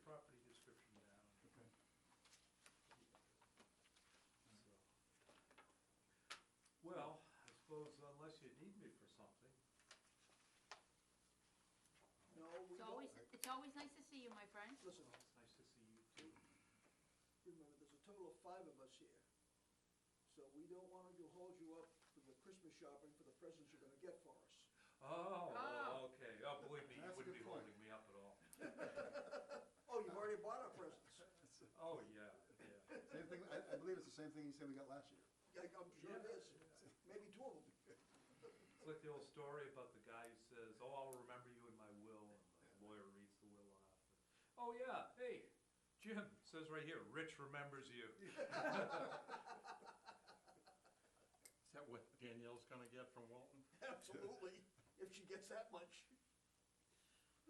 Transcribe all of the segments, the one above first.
property description down. Okay. Well, I suppose unless you need me for something. No, we don't. It's always nice to see you, my friend. Listen, Well, it's nice to see you too. remember, there's a total of 5 of us here. So we don't want to hold you up for the Christmas shopping for the presents you're gonna get for us. Oh, okay. Oh, believe me, you That's a wouldn't good be point. holding me up at all. Oh, you've already bought our presents. Oh, yeah, yeah. Same thing, I believe it's the same thing you said we got last year. I'm sure it is. Maybe 2 of them. It's like the old story about the guy who says, "Oh, I'll remember you in my will," and the lawyer reads the will off. Oh, yeah, hey, Jim, says right here, Rich remembers you. Is that what Danielle's gonna get from Walton? Absolutely, if she gets that much.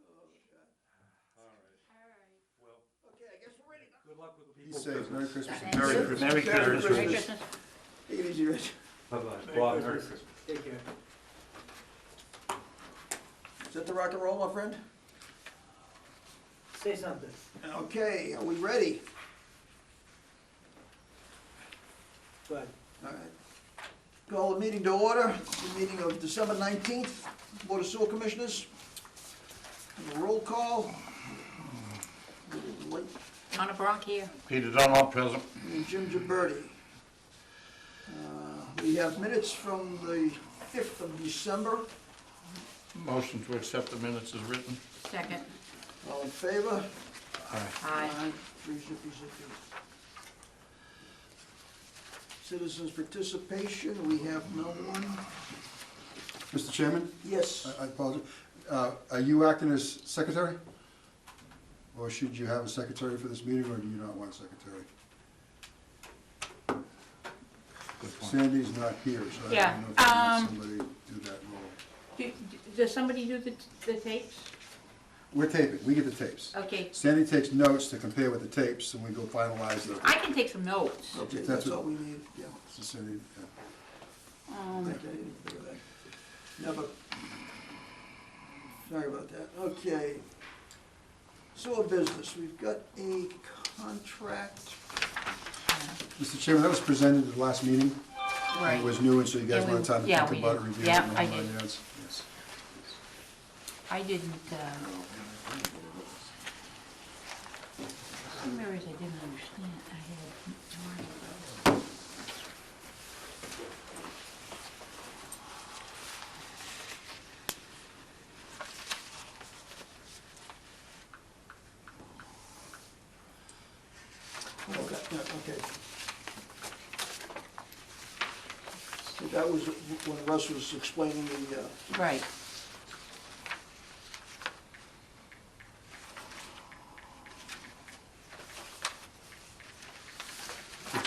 Oh, God. All right, All right. well, Okay, I guess we're ready now. good luck with the Be people. safe, Merry Christmas. Thank Merry you. Christmas. Merry Merry Christmas. Merry Christmas. Christmas. Take it easy, Rich. Bye-bye. Bob, Merry Christmas. Take care. Is that the rock and roll, my friend? Say something. Okay, are we ready? Good. All right. Call the meeting to order, the meeting of December 19th, Board of Sewer Commissioners. Have a roll call. Donna Bronk here. Peter Dunlop, present. And Jim Gibberti. We have minutes from the 5th of December. Motion to accept the minutes as written. Second. All in favor? Aye. Aye. 3-0. Citizens' participation, we have no one. Mr. Chairman, Yes. I apologize. Are you acting as secretary? Or should you have a secretary for this meeting, or do you not want a secretary? Good point. Sandy's not here, so I Yeah, don't know if you want somebody to do that role. Does somebody do the tapes? We're taping, we get the tapes. Okay, Sandy takes notes to compare with the tapes, and we go finalize the, I can take some notes. Okay, That's that's what- all we need, yeah. so Sandy, yeah. Thank you, I didn't think of that. Never. Sorry about that. Okay. Sewer business, we've got a contract. Mr. Chairman, that was presented at the last meeting. Right. It was new, and so you guys And we- wanted time to yeah, think we about it, did. review it, Yeah, and I all did. that, yes. Yes. I didn't, some areas I didn't understand. I had. Okay, yeah, okay. See, that was when Russ was explaining the, Right.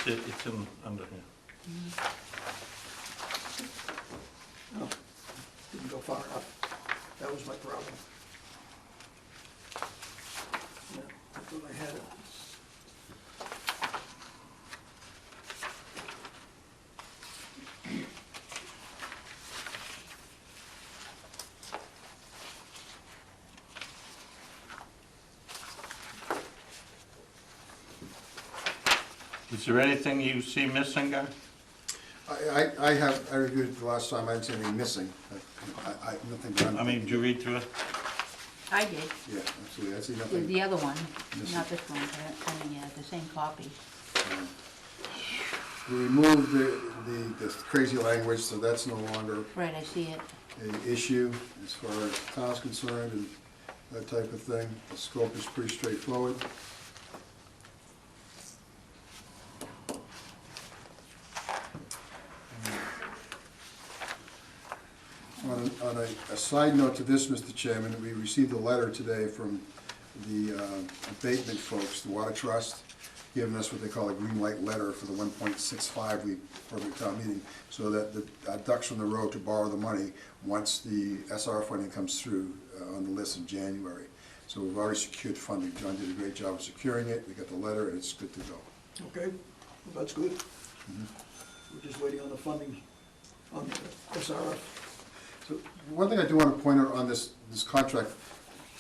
It's in, under here. oh, didn't go far enough. That was my problem. Yeah, I thought I had it. Is there anything you see missing, guy? I reviewed it the last time, I didn't see anything missing. Nothing beyond. I mean, did you read through it? I did. Yeah, absolutely, I see nothing. The other one, Yes. not this one, I mean, yeah, the same copy. We removed the crazy language, so that's no longer Right, I see it. an issue as far as the town's concerned and that type of thing. The scope is pretty straightforward. On a side note to this, Mr. Chairman, we received a letter today from the abatement folks, the Water Trust, giving us what they call a green light letter for the 1.65 we, for the town meeting, so that the ducks from the road to borrow the money once the SR funding comes through on the list in January. So we've already secured funding. John did a great job of securing it. We got the letter, and it's good to go. Okay, well, that's good. We're just waiting on the funding on the SRF. So one thing I do want to point out on this contract,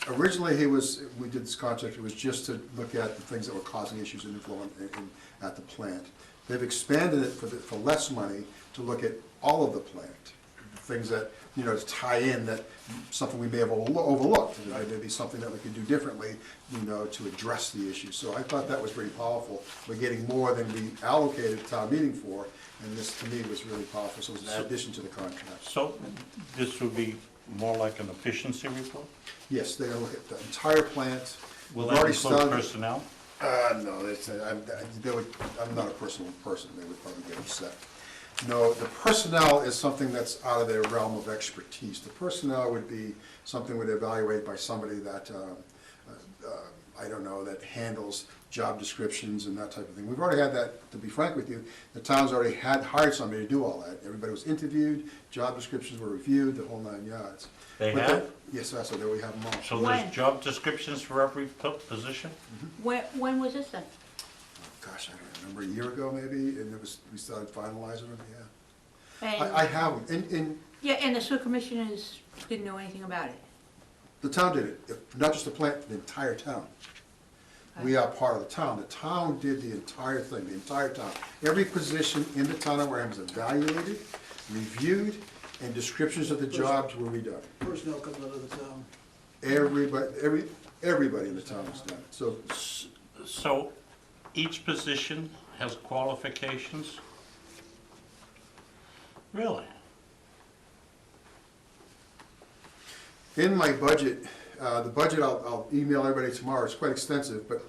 Originally, we did this contract, it was just to look at the things that were causing issues and inflow at the plant. They've expanded it for less money to look at all of the plant, things that, to tie in that, something we may have overlooked, maybe something that we could do differently, to address the issue. So I thought that was pretty powerful. We're getting more than we allocated town meeting for, and this, to me, was really powerful, so it was an addition to the contract. So this would be more like an efficiency report? Yes, they're gonna look at the entire plant. Will We've that already include started- personnel? No, I'm not a personal person, they would probably get upset. No, the personnel is something that's out of their realm of expertise. The personnel would be something would evaluate by somebody that, I don't know, that handles job descriptions and that type of thing. We've already had that, to be frank with you, the town's already hired somebody to do all that. Everybody was interviewed, job descriptions were reviewed, the whole 9 yards. They But have? Yes, that's what, we have them all. So When? there's job descriptions for every position? When was this then? Gosh, I don't remember, a year ago maybe, and we started finalizing them, yeah. And- I have them, in, Yeah, and the sewer commissioners didn't know anything about it? the town did it, not just the plant, the entire town. We are part of the town. The town did the entire thing, the entire town. Every position in the town of Wareham was evaluated, reviewed, and descriptions of the jobs were redone. Personnel comes out of the town. Everybody in the town has done it. So, So each position has qualifications? Really? in my budget, the budget I'll email everybody tomorrow, it's quite extensive, but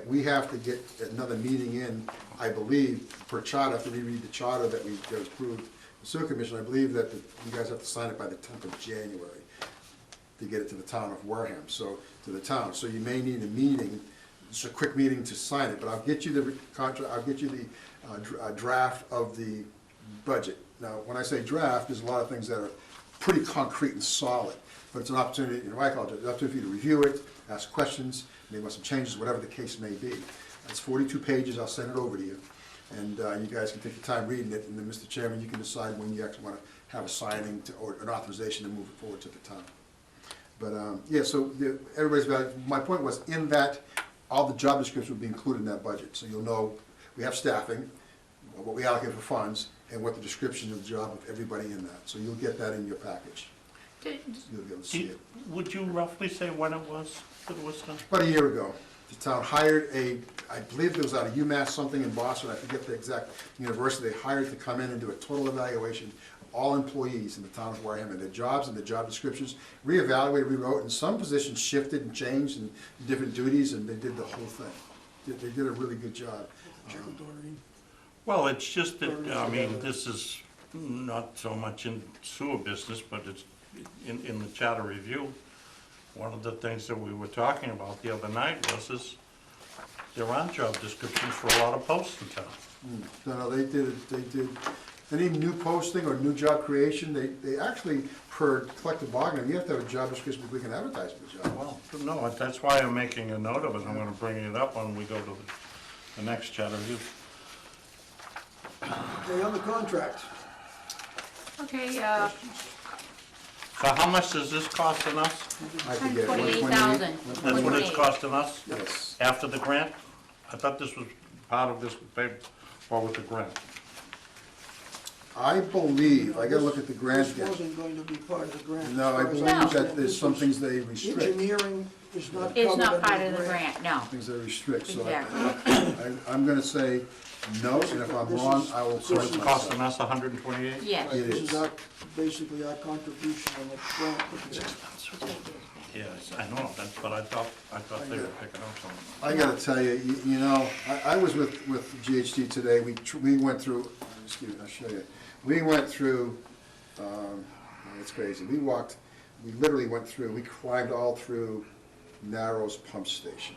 we have to get another meeting in, I believe, per charter, after we read the charter that was approved, the sewer commission, I believe that you guys have to sign it by the 10th of January to get it to the town of Wareham, so, to the town. So you may need a meeting, just a quick meeting to sign it, but I'll get you the contract, I'll get you the draft of the budget. Now, when I say draft, there's a lot of things that are pretty concrete and solid, but it's an opportunity, I call it, an opportunity for you to review it, ask questions, maybe want some changes, whatever the case may be. It's 42 pages, I'll send it over to you, and you guys can take your time reading it, and then, Mr. Chairman, you can decide when you actually want to have a signing or an authorization to move it forward to the town. But, yeah, so everybody's value, my point was, in that, all the job descriptions will be included in that budget, so you'll know, we have staffing, what we allocate for funds, and what the description of the job of everybody in that, so you'll get that in your package. Did- You'll be able to see it. Would you roughly say when it was that it was done? About a year ago, the town hired I believe it was out of UMass something in Boston, I forget the exact university, they hired to come in and do a total evaluation, all employees in the town of Wareham, and their jobs and their job descriptions, reevaluated, rewrote, and some positions shifted and changed and different duties, and they did the whole thing. They did a really good job. Well, it's just that, I mean, this is not so much in sewer business, but it's in the charter review. One of the things that we were talking about the other night was there aren't job descriptions for a lot of posts in town. No, they did, any new posting or new job creation, they actually, per collective bargaining, you have to have a job description before we can advertise for the job. Well, no, that's why I'm making a note of it. I'm gonna bring it up when we go to the next charter review. Okay, on the contract. Okay, So how much is this costing us? I forget, 128,000. That's what it's costing us Yes. after the grant? I thought this was part of this paid for with the grant. I believe, I gotta look at the grant This again. wasn't going to be part of the grant. No, I as far as believe that understand. there's This some was- things they restrict. Engineering is not covered it's not under part of the grant, no. Things they restrict, so Exactly. I'm gonna say no, and if I'm This wrong, is- I will this correct is It's myself. costing us 128? Yes. It This is. is our, basically our contribution on the grant. Yes, I know, that's what I thought they were picking up something. I gotta tell you, you know, I was with GHD today, we went through, excuse me, I'll show you. We went through, it's crazy, we literally went through, we climbed all through Narrows Pump Station.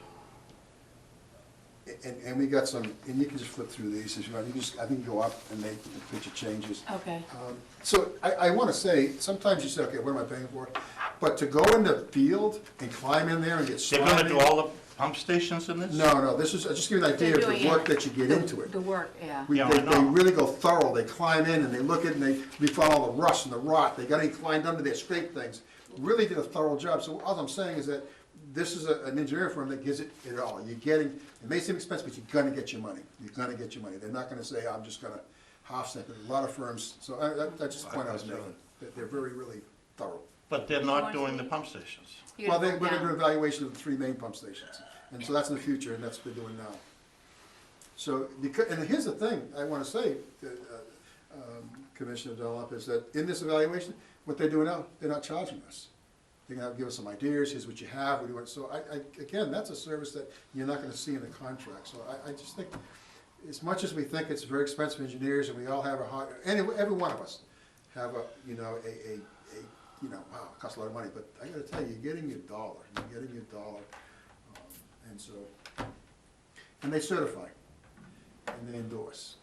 And we got some, and you can just flip through these, if you want, I think you go up and make the picture changes. Okay. So I wanna say, sometimes you say, okay, what am I paying for? But to go in the field and climb in there and get They're slimy. gonna do all the pump stations in this? No, this is, just give you an idea of They're the doing work it. that you get into it. The work, yeah. Yeah, I They know. really go thorough, they climb in and they look at it and we find all the rust and the rot, they gotta climb under there, scrape things. really did a thorough job. So all I'm saying is that this is an engineering firm that gives it all. You're getting, it may seem expensive, but you're gonna get your money. You're gonna get your money. They're not gonna say, I'm just gonna half step it. A lot of firms, so that's just the point I was making, that they're very, really thorough. But they're not doing the pump stations. You're Well, gonna we're vote gonna do an down. evaluation of the 3 main pump stations, and so that's in the future, and that's what they're doing now. So, and here's the thing, I wanna say, Commissioner Dunlop, is that in this evaluation, what they're doing now, they're not charging us. They're gonna give us some ideas, here's what you have, what do you want, so again, that's a service that you're not gonna see in the contract, so I just think, as much as we think it's very expensive engineers, and we all have a hard, every one of us have a, you know, wow, it costs a lot of money, but I gotta tell you, you're getting your dollar, and so, and they certify, and they endorse,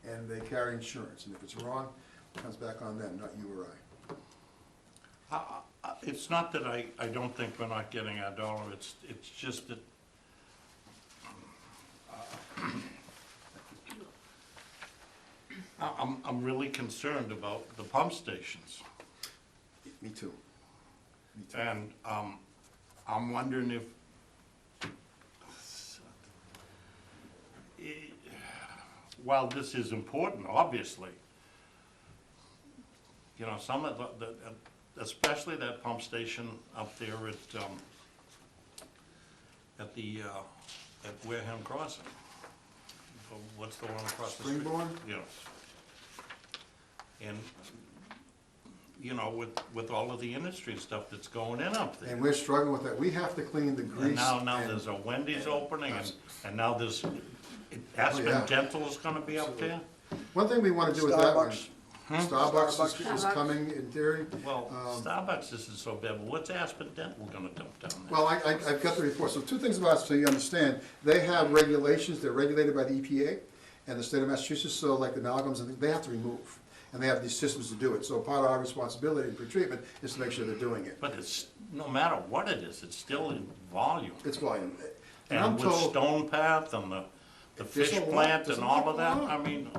and they carry insurance, and if it's wrong, it comes back on them, not you or I. It's not that I don't think we're not getting our dollar, it's just that I'm really concerned about the pump stations. Me too. Me too. And I'm wondering if, while this is important, obviously, you know, some of especially that pump station up there at Wareham Crossing. What's the one across the street? Springborn? Yes. And, you know, with all of the industry stuff that's going in up there. And we're struggling with that, we have to clean the grease. And now and- there's a Wendy's opening, and now there's, Oh, Aspen yeah. Dental is gonna be up there. One thing we wanna do with that one, Starbucks. Starbucks is Starbucks. coming in theory. Well, Starbucks isn't so bad, but what's Aspen Dental gonna dump down there? Well, I've got the report, so 2 things about it, so you understand. They have regulations, they're regulated by the EPA and the state of Massachusetts, so like the amalgams, and they have to remove. And they have these systems to do it, so part of our responsibility in pretreatment is to make sure they're doing it. But it's, no matter what it is, it's still in volume. It's volume. And I'm And with told, Stone Path and the There's fish a lot- plant there's and a all lot of that, going on. I mean,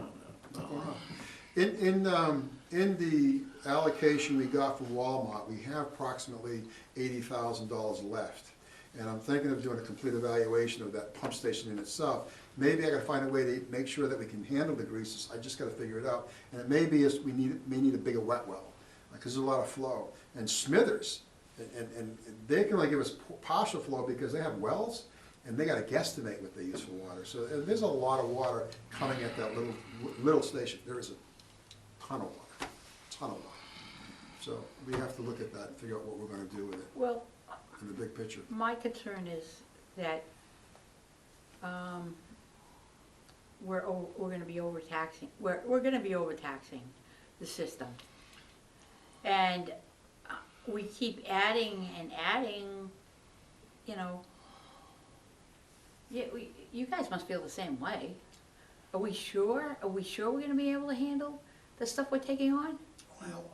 in the allocation we got from Walmart, we have approximately $80,000 left. And I'm thinking of doing a complete evaluation of that pump station in itself. Maybe I gotta find a way to make sure that we can handle the greases, I just gotta figure it out. And it may be we may need a bigger wet well, because there's a lot of flow. And Smithers, and they can only give us partial flow because they have wells, and they gotta guesstimate what they use for water. So there's a lot of water coming at that little station. There is a ton of water. So we have to look at that and figure out what we're gonna do with it Well, in the big picture. my concern is that, we're gonna be overtaxing, we're gonna be overtaxing the system. And we keep adding and adding, you know. Yeah, you guys must feel the same way. Are we sure we're gonna be able to handle the stuff we're taking on? Well,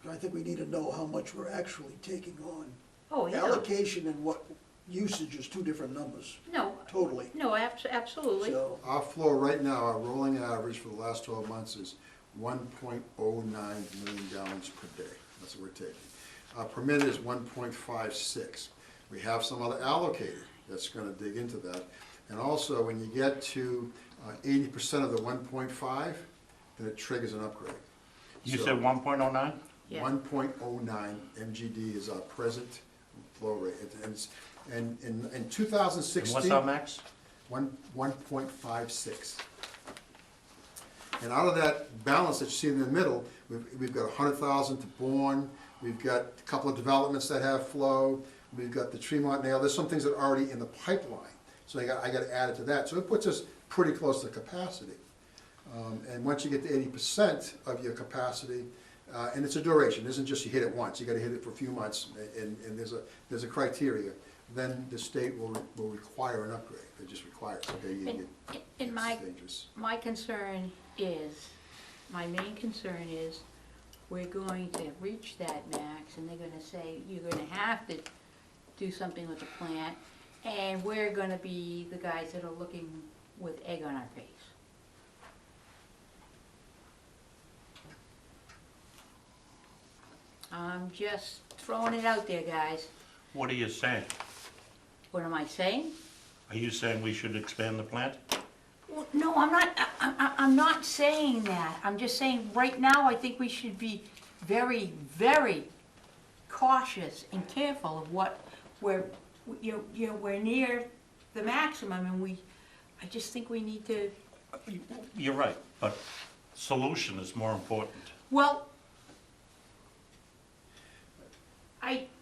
I think we need to know how much we're actually taking on. Oh, yeah. Allocation and what usage is 2 different numbers, No, totally. no, absolutely. So, Our flow right now, our rolling average for the last 12 months is 1.09 million gallons per day. That's what we're taking. Our permitted is 1.56. We have some other allocated that's gonna dig into that. And also, when you get to 80% of the 1.5, then it triggers an upgrade. you So said 1.09? Yeah. 1.09 MGD is our present flow rate. And in And 2016. what's our max? 1.56. And out of that balance that you see in the middle, we've got 100,000 to Bourne, we've got a couple of developments that have flow, we've got the Tremont Nail, there's some things that are already in the pipeline. So I got to add it to that. So it puts us pretty close to capacity. And once you get to 80% of your capacity, and it's a duration, it isn't just you hit it once, you gotta hit it for a few months, and there's a criteria, then the state will require an upgrade, they just require it, okay, And it's my dangerous. my main concern is, we're going to reach that max, and they're gonna say, you're gonna have to do something with the plant, and we're gonna be the guys that are looking with egg on our face. I'm just throwing it out there, guys. What are you saying? What am I saying? Are you saying we should expand the plant? Well, no, I'm not saying that. I'm just saying, right now, I think we should be very, very cautious and careful of what we're, we're near the maximum, and I just think we need to, You're right, but solution is more important. well,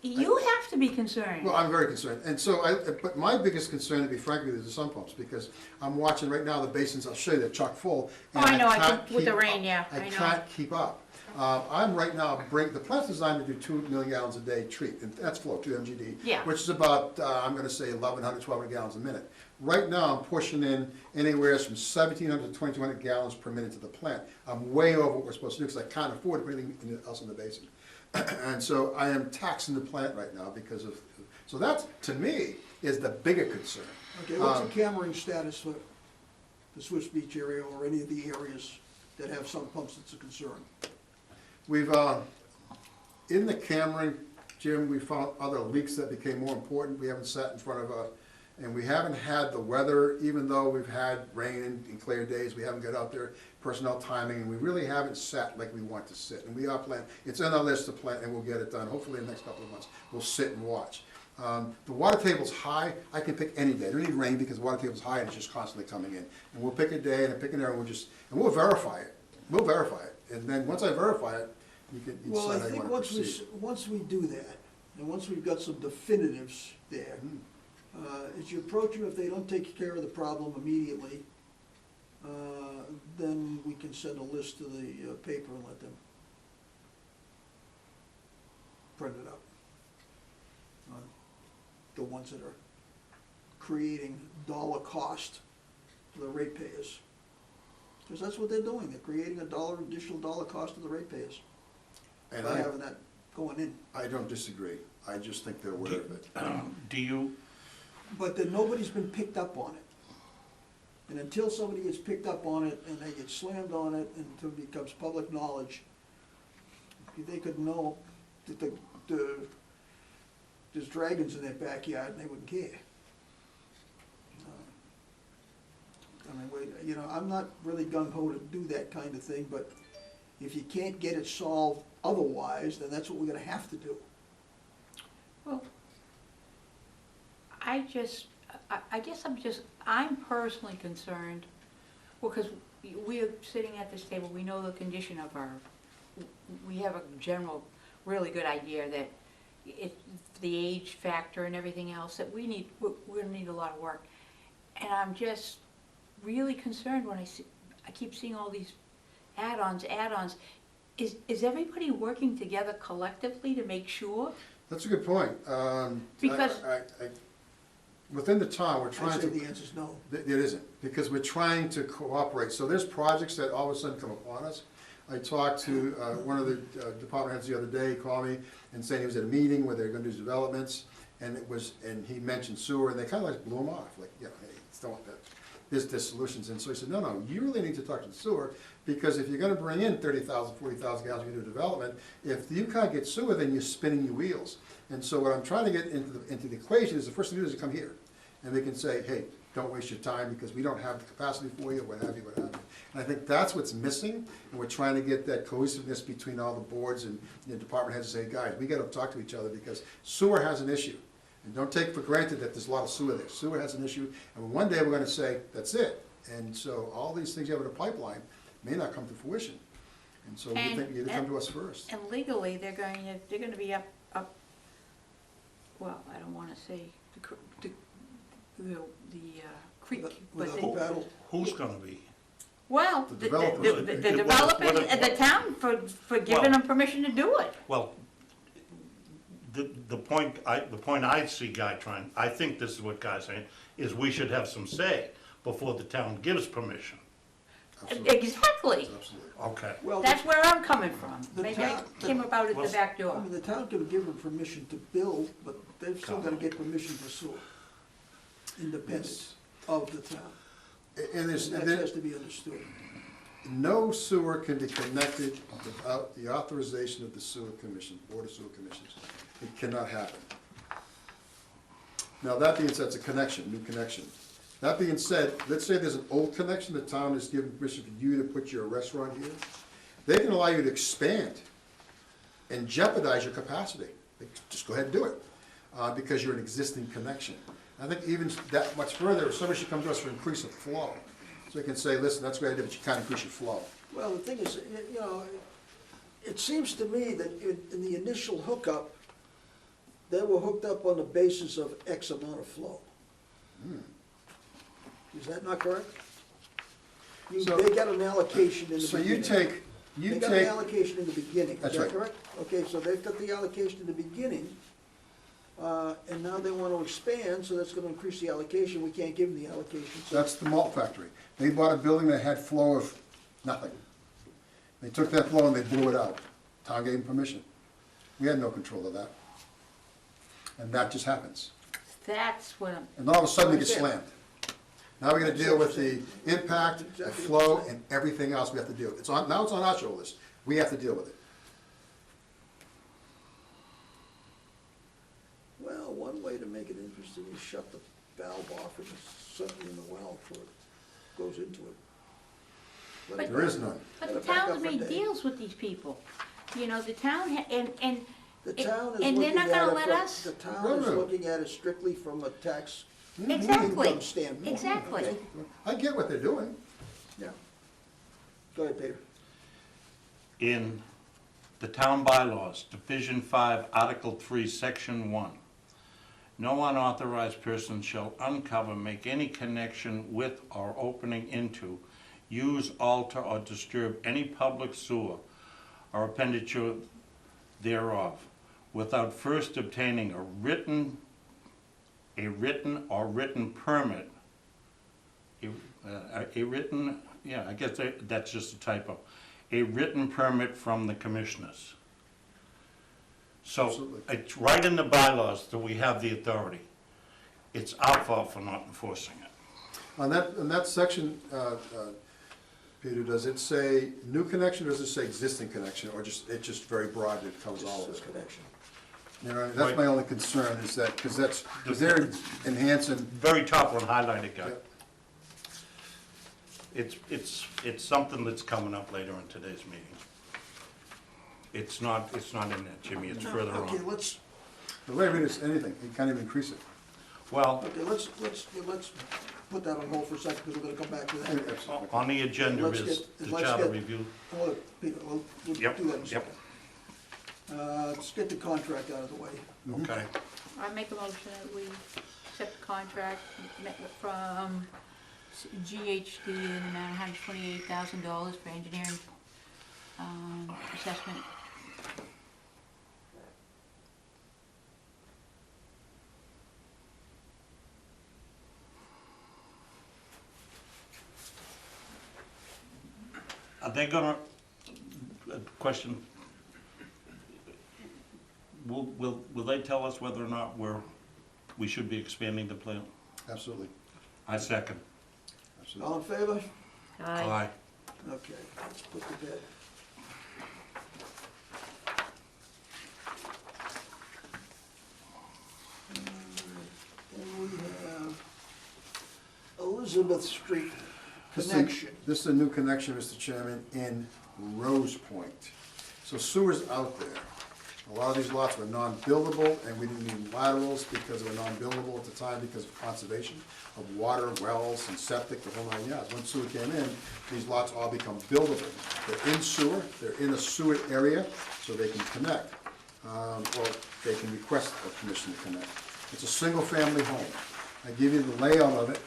you have to be concerned. Well, I'm very concerned, and so but my biggest concern, to be frank with you, is the sump pumps, because I'm watching right now the basins, I'll show you, they're chock full. Oh, and I know, I can't can, with the keep rain, up. yeah, I know. I can't keep up. I'm right now, the plant's designed to do 2 million gallons a day treat, and that's flow, 2 MGD. Yeah. Which is about, I'm gonna say 1,100, 1,200 gallons a minute. Right now, I'm pushing in anywhere from 1,700 to 2,200 gallons per minute to the plant. I'm way over what we're supposed to do, because I can't afford to put anything else in the basin. And so I am taxing the plant right now because of, so that, to me, is the bigger concern. Okay, what's the cammering status for the Swiss Beach area or any of the areas that have sump pumps that's a concern? We've, in the Cameron, Jim, we found other leaks that became more important. We haven't sat in front of and we haven't had the weather, even though we've had rain and clear days, we haven't got out there, personnel timing, and we really haven't sat like we want to sit. And we are planning, it's on our list to plan, and we'll get it done. Hopefully in the next couple of months, we'll sit and watch. The water table's high. I can pick any day. I don't need rain because the water table's high and it's just constantly coming in. And we'll pick a day and pick an area, and we'll verify it. We'll verify it. And then once I verify it, you can Well, I decide how you think want to proceed. once we do that, and once we've got some definitives there, as you approach them, if they don't take care of the problem immediately, then we can send a list to the paper and let them print it up. The ones that are creating dollar cost to the ratepayers. Because that's what they're doing, they're creating additional dollar cost to the ratepayers And by having that going in. I don't disagree. I just think they're aware of it. Do you, But then nobody's been picked up on it. And until somebody gets picked up on it and they get slammed on it until it becomes public knowledge, they could know that there's dragons in their backyard and they wouldn't care. I mean, I'm not really gung-ho to do that kind of thing, but if you can't get it solved otherwise, then that's what we're gonna have to do. Well, I guess I'm personally concerned, well, because we're sitting at this table, we know the condition of we have a general, really good idea that the age factor and everything else, that we're gonna need a lot of work. And I'm just really concerned when I keep seeing all these add-ons. Is everybody working together collectively to make sure? That's a good point. Because- Within the town, we're I'd trying say to. the answer's no. It isn't, because we're trying to cooperate. So there's projects that all of a sudden come upon us. I talked to one of the department heads the other day, he called me and said he was at a meeting where they're gonna do developments, and he mentioned sewer, and they kinda like blew him off, like, hey, it's not that. There's solutions, and so he said, no, you really need to talk to the sewer, because if you're gonna bring in 30,000, 40,000 gallons, you do development, if you can't get sewer, then you're spinning your wheels. And so what I'm trying to get into the equation is, the first thing to do is to come here, and we can say, hey, don't waste your time, because we don't have the capacity for you, what have you. And I think that's what's missing, and we're trying to get that cohesiveness between all the boards and the department heads to say, guys, we gotta talk to each other, because sewer has an issue. And don't take for granted that there's a lot of sewer there. Sewer has an issue, and one day we're gonna say, that's it. And so all these things you have in a pipeline may not come to fruition. And so we think you need to come to us first. And legally, they're gonna be up, well, I don't wanna say the creek, but Without battle. who's gonna be? well, The the developers. developers and the town for giving them permission to do it. Well, the point I see Guy trying, I think this is what Guy's saying, is we should have some say before the town gives permission. Absolutely. Exactly. Absolutely. Okay. Well, That's where I'm coming from. The Maybe I town- came about at the back I door. mean, the town can give them permission to build, but they've still gotta get permission for sewer, independent of the town. And And that has to be understood. no sewer can be connected without the authorization of the sewer commission, Board of Sewer Commissioners. It cannot happen. Now, that being said, it's a connection, new connection. That being said, let's say there's an old connection, the town has given permission for you to put your restaurant here. They can allow you to expand and jeopardize your capacity. Just go ahead and do it, because you're an existing connection. I think even that much further, if somebody should come to us for increase of flow, so they can say, listen, that's a great idea, but you can't increase your flow. Well, the thing is, you know, it seems to me that in the initial hookup, they were hooked up on the basis of X amount of flow. Is that not correct? So- They got an allocation in the So beginning. you They got an take, allocation in the beginning, is That's that right. correct? Okay, so they've got the allocation in the beginning, and now they want to expand, so that's gonna increase the allocation, we can't give them the allocation, so. that's the malt factory. They bought a building that had flow of nothing. They took that flow and they blew it out. Town gave them permission. We had no control of that. And that just happens. That's what I'm, And all of a sudden it gets Understand. slammed. Now we gotta deal with the impact, the flow, and everything else we have to deal with. Now it's on our shoulders. We have to deal with it. Well, one way to make it interesting is shut the valve off and something in the well before it goes into it. Let it There is back- none. but let the it back up town's for a made day. deals with these people. You know, the town, and The town is and they're looking not at gonna it let from, us? the town No, is no. looking at it strictly from a tax Exactly, income standpoint. exactly. okay? I get what they're doing. Yeah. Go ahead, Peter. In the town bylaws, Division 5, Article 3, Section 1, no unauthorized person shall uncover, make any connection with or opening into, use, alter, or disturb any public sewer or appendage thereof without first obtaining a written permit. A written, yeah, I guess that's just a typo. A written permit from the commissioners. So Absolutely. it's right in the bylaws that we have the authority. It's our fault for not enforcing it. On that section, Peter, does it say new connection or does it say existing connection? Or it's just very broad, it covers all of This it? connection. You know, that's my only concern is that, because they're enhancing. Very top one highlighted, guy. Yep. It's something that's coming up later in today's meeting. It's not in there, Jimmy, it's further Okay, on. let's, The way I read it is anything, you can't even increase it. Well, okay, let's put that on hold for a second, because we're gonna come back to that. Absolutely. on the agenda Let's is get- the let's charter get- review. Hold it, Peter, we'll do Yep, that in a yep. second. Let's get the contract out of the way. Okay. I make a motion that we accept the contract from GHD in the amount of $128,000 for engineering assessment. Are they gonna, question, will they tell us whether or not we should be expanding the plant? Absolutely, I second. absolutely. All in favor? Aye. Okay, let's put to bed. And we have Elizabeth Street connection. This is a new connection, Mr. Chairman, in Rose Point. So sewer's out there. A lot of these lots were non-buildable, and we didn't need laterals because they were non-buildable at the time because of conservation of water, wells, and septic, the whole 9 yards. Once sewer came in, these lots all become buildable. They're in sewer, they're in a sewer area, so they can connect. Or they can request a permission to connect. It's a single-family home. I give you the layout of it.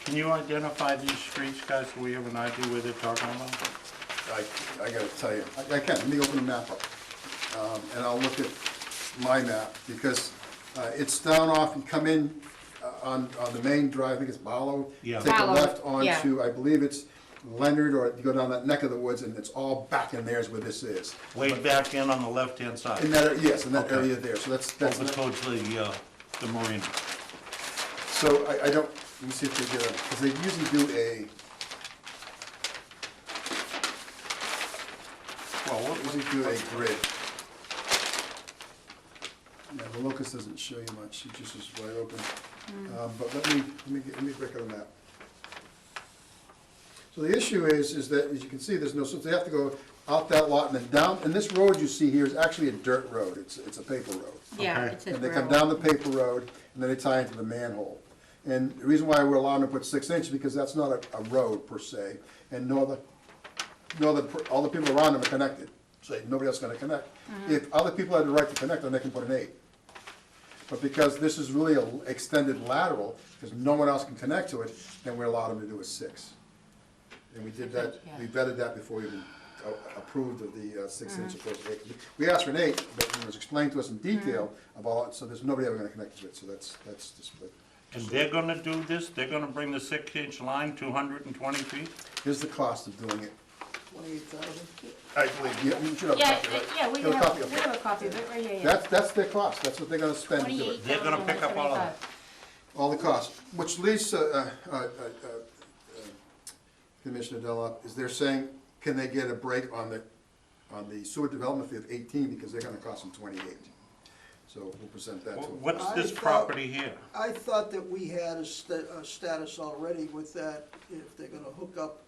Can you identify these streets, guys, so we have an idea where they're talking about? I gotta tell you, I can, let me open the map up. And I'll look at my map, because it's down off, you come in on the main drive, I think it's Barlow. Yeah. Take a Barlow, left yeah. onto, I believe it's Leonard, or you go down that neck of the woods, and it's all back in there is where this is. Way back in on the left-hand side, In that, yes, in that Okay. area there, so that's. over towards the marina. So I don't, let me see if they get a, because they usually do Well, what- usually do a grid. Yeah, the locus doesn't show you much, it just is wide open. But let me break it on that. So the issue is that, as you can see, there's no, so they have to go out that lot and then down, and this road you see here is actually a dirt road, it's a paper road. Yeah, Okay. it says And they come gravel. down the paper road, and then they tie into the manhole. And the reason why we're allowing them to put 6 inches, because that's not a road per se, and all the people around them are connected, so nobody else is gonna connect. If other people had the right to connect, then they can put an 8. But because this is really an extended lateral, because no one else can connect to it, then we're allowed them to do a 6. And we did that, we vetted that before we even approved of the 6 inch opposed to 8. We asked for an 8, but it was explained to us in detail about it, so there's nobody ever gonna connect to it, so that's the split. And they're gonna do this, they're gonna bring the 6-inch line 220 feet? Here's the cost of doing it. 28,000? I believe, you should have a Yeah, copy, right? yeah, we You have a copy of it. have a copy of it right here, yeah. That's their cost, that's what they're gonna spend to do it. They're gonna pick up all of that. All the costs, which leads to, Commissioner Dunlop, is they're saying, can they get a break on the sewer development fee of 18, because they're gonna cost them 28. So we'll present that to them. What's this I thought- property here? I thought that we had a status already with that, if they're gonna hook up,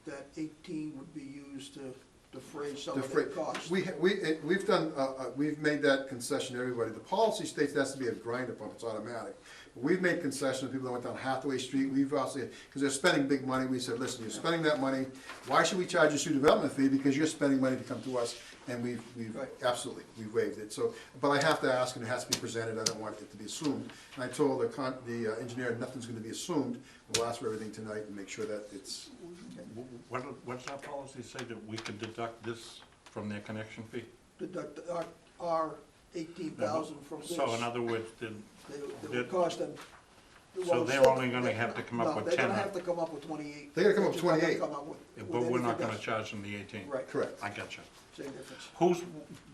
that 18 would be used to defray some of their costs. We've made that concession to everybody. The policy states there has to be a grinder pump, it's automatic. But we've made concessions to people that went down Hathaway Street, we've also, because they're spending big money, we said, listen, you're spending that money, why should we charge you a sewer development fee? Because you're spending money to come to us, and we've Right. absolutely, we've waived it. So, but I have to ask, and it has to be presented, I don't want it to be assumed. And I told the engineer, nothing's gonna be assumed, we'll ask for everything tonight and make sure that it's, What does our policy say, that we can deduct this from their connection fee? Deduct our 18,000 from this. So in other words, then, It would cost them. So they're only gonna have to come up with No, they're 10. gonna have to come up with 28. They gotta come up They're with just not gonna 28. come up with but we're not anything gonna else. charge them the 18? Right, correct. I got you. same difference. Who's,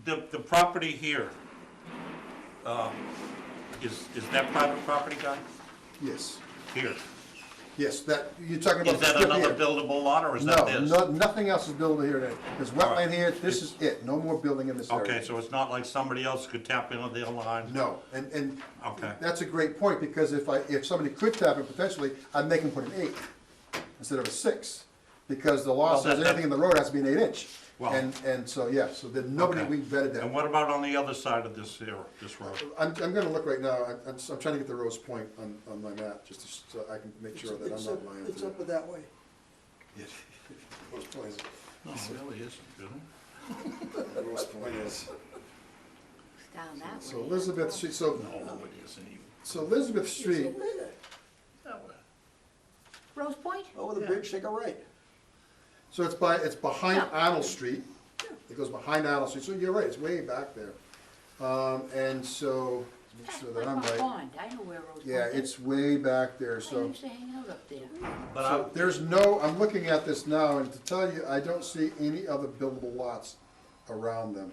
the property here, is that private property, guy? Yes, Here? yes, that, you're talking about Is the that strip another here. buildable lot, or is that this? No, nothing else is buildable here today. There's All right. wetland here, this is it, no more building in this area. Okay, so it's not like somebody else could tap into their line? No, and Okay. that's a great point, because if somebody could tap it potentially, I'd make them put an 8 instead of a 6. Because the law Well, says that- anything in the road has to be an 8-inch. Well- And so, yeah, so then nobody, Okay. we vetted And that. what about on the other side of this here, this road? I'm gonna look right now, I'm trying to get the Rose Point on my map, just so I can make sure that I'm It's not up- lying. It's to up that way. you. Rose Point is, No, it really isn't, is it? Rose Point is. It's down that way. So Elizabeth Street, No, it isn't even. so Elizabeth Street, It's over there. Rose Point? Over the bridge, take a right. so it's behind Yeah. Arnold Street. It goes behind Arnold Street, so you're right, it's way back there. And so, make sure that Like I'm my right. pond, I know where Rose Point is. Yeah, it's way back there, I so. used to hang out up there. But So there's no, I'm looking at this now, and to tell you, I don't see any other buildable lots around them.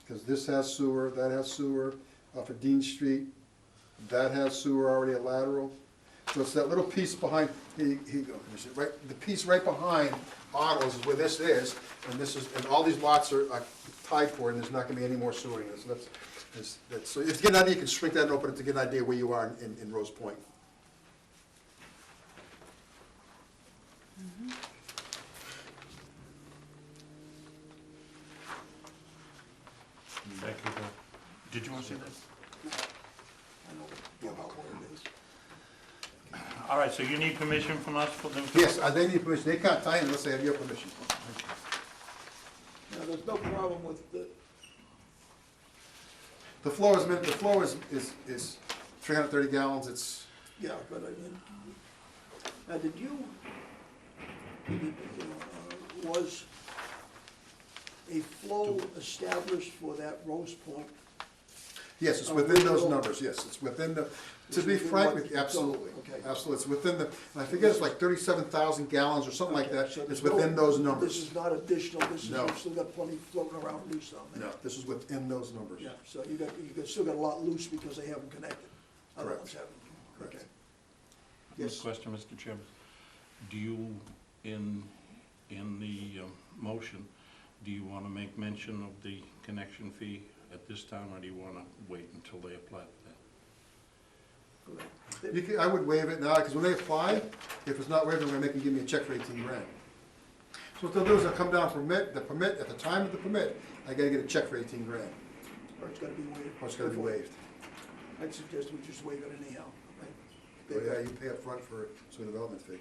Because this has sewer, that has sewer, off of Dean Street, that has sewer already, a lateral. So it's that little piece behind, here you go, Commissioner, right, the piece right behind Arnold's is where this is, and this is, and all these lots are tied for, and there's not gonna be any more sewering. So that's, so if you get an idea, you can shrink that and open it to get an idea where you are in Rose Point. Becky, did you want to say that? I know about what it is. All right, so you need permission from us for them to? Yes, they need permission, they can't tie in unless they have your permission. Now, there's no problem with The flow is 330 gallons, it's, yeah, but I mean, now, was a flow established for that Rose Point? yes, it's Oh, within those really? numbers, yes, it's within the, to It's be within frank what- with you, absolutely. okay. Absolutely, it's within the, and I forget, it's like 37,000 gallons or something like that, So it's there's no- within those This numbers. is not additional, this is, No. you've still got plenty floating around loose on there. No, this is within those numbers. Yeah, so still got a lot loose because they haven't connected. Other Correct. ones haven't. Correct. Okay. Quick Yes. question, Mr. Chairman. Do you, in in the motion, do you want to make mention of the connection fee at this time, or do you want to wait until they apply for that? I would waive it now, because when they apply, if it's not waived, I'm gonna make them give me a check for 18 grand. So what they'll do is they'll come down the permit, at the time of the permit, I gotta get a check for 18 grand, Or it's gotta be waived. or it's gotta be waived. I'd suggest we just waive it anyhow, right? But yeah, you pay up front for some development fee.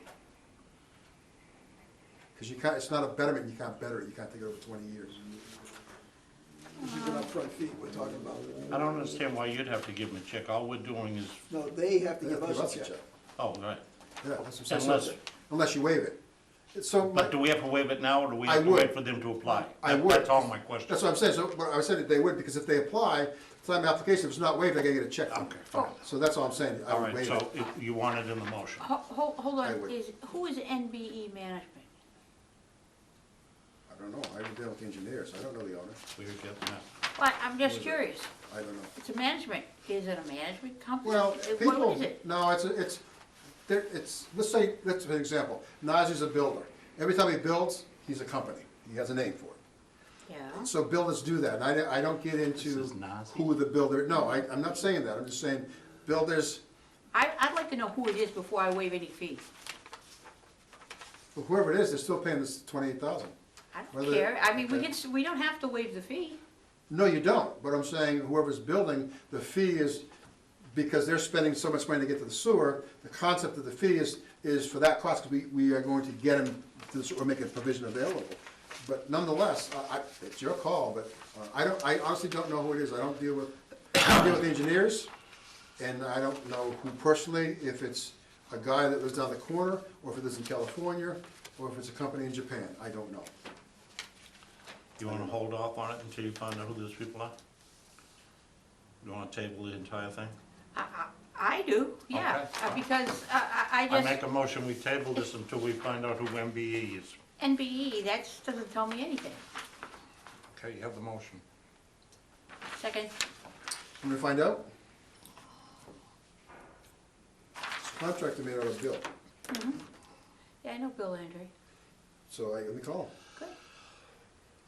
Because you can't, it's not a betterment, you can't better it, you can't take it over 20 years. This is an upfront fee we're talking about. I don't understand why you'd have to give them a check. All we're doing is, No, they have to They have give to us a check. oh, right. Yeah, that's what I'm saying. Unless, Unless you waive it. It's so, but do we have to waive it now, or do we I have to would. wait for them to apply? I That- would. That's all my question. that's what I'm saying, so, but I said that they would, because if they apply, time of application, if it's not waived, I gotta get a check from Okay, them. fine. So that's all I'm saying, I All would right, waive so it. you want it in the motion? Hold I on, would. who is NBE Management? I don't know, I would deal with the engineers, I don't know the owner, We're getting that. Well, I'm just curious. I don't know. It's a management, is it a management company? Well, What people, is it? no, it's, let's say, let's, for example, Nazi's a builder. Every time he builds, he's a company, he has a name for it. Yeah, So builders do that, and I don't get into This is Nazi? who the builder, no, I'm not saying that, I'm just saying, builders, I'd like to know who it is before I waive any fee. whoever it is, they're still paying this 28,000. I don't Whether- care, I mean, okay. we don't have to waive the fee. No, you don't, but I'm saying whoever's building, the fee is, because they're spending so much money to get to the sewer, the concept of the fee is for that cost, because we are going to get them, or make a provision available. But nonetheless, it's your call, but I honestly don't know who it is, I deal with the engineers, and I don't know who personally, if it's a guy that lives down the corner, or if it is in California, or if it's a company in Japan, I don't know. You wanna hold off on it until you find out who those people are? You wanna table the entire thing? I do, yeah, Okay. Because I I make just, a motion, we table this until we find out who MBE is. NBE, that doesn't tell me anything. Okay, you have the motion. Second, I'm gonna find out. It's a contractor made out of Bill, yeah, I know Bill Andre. so let me call him. Good.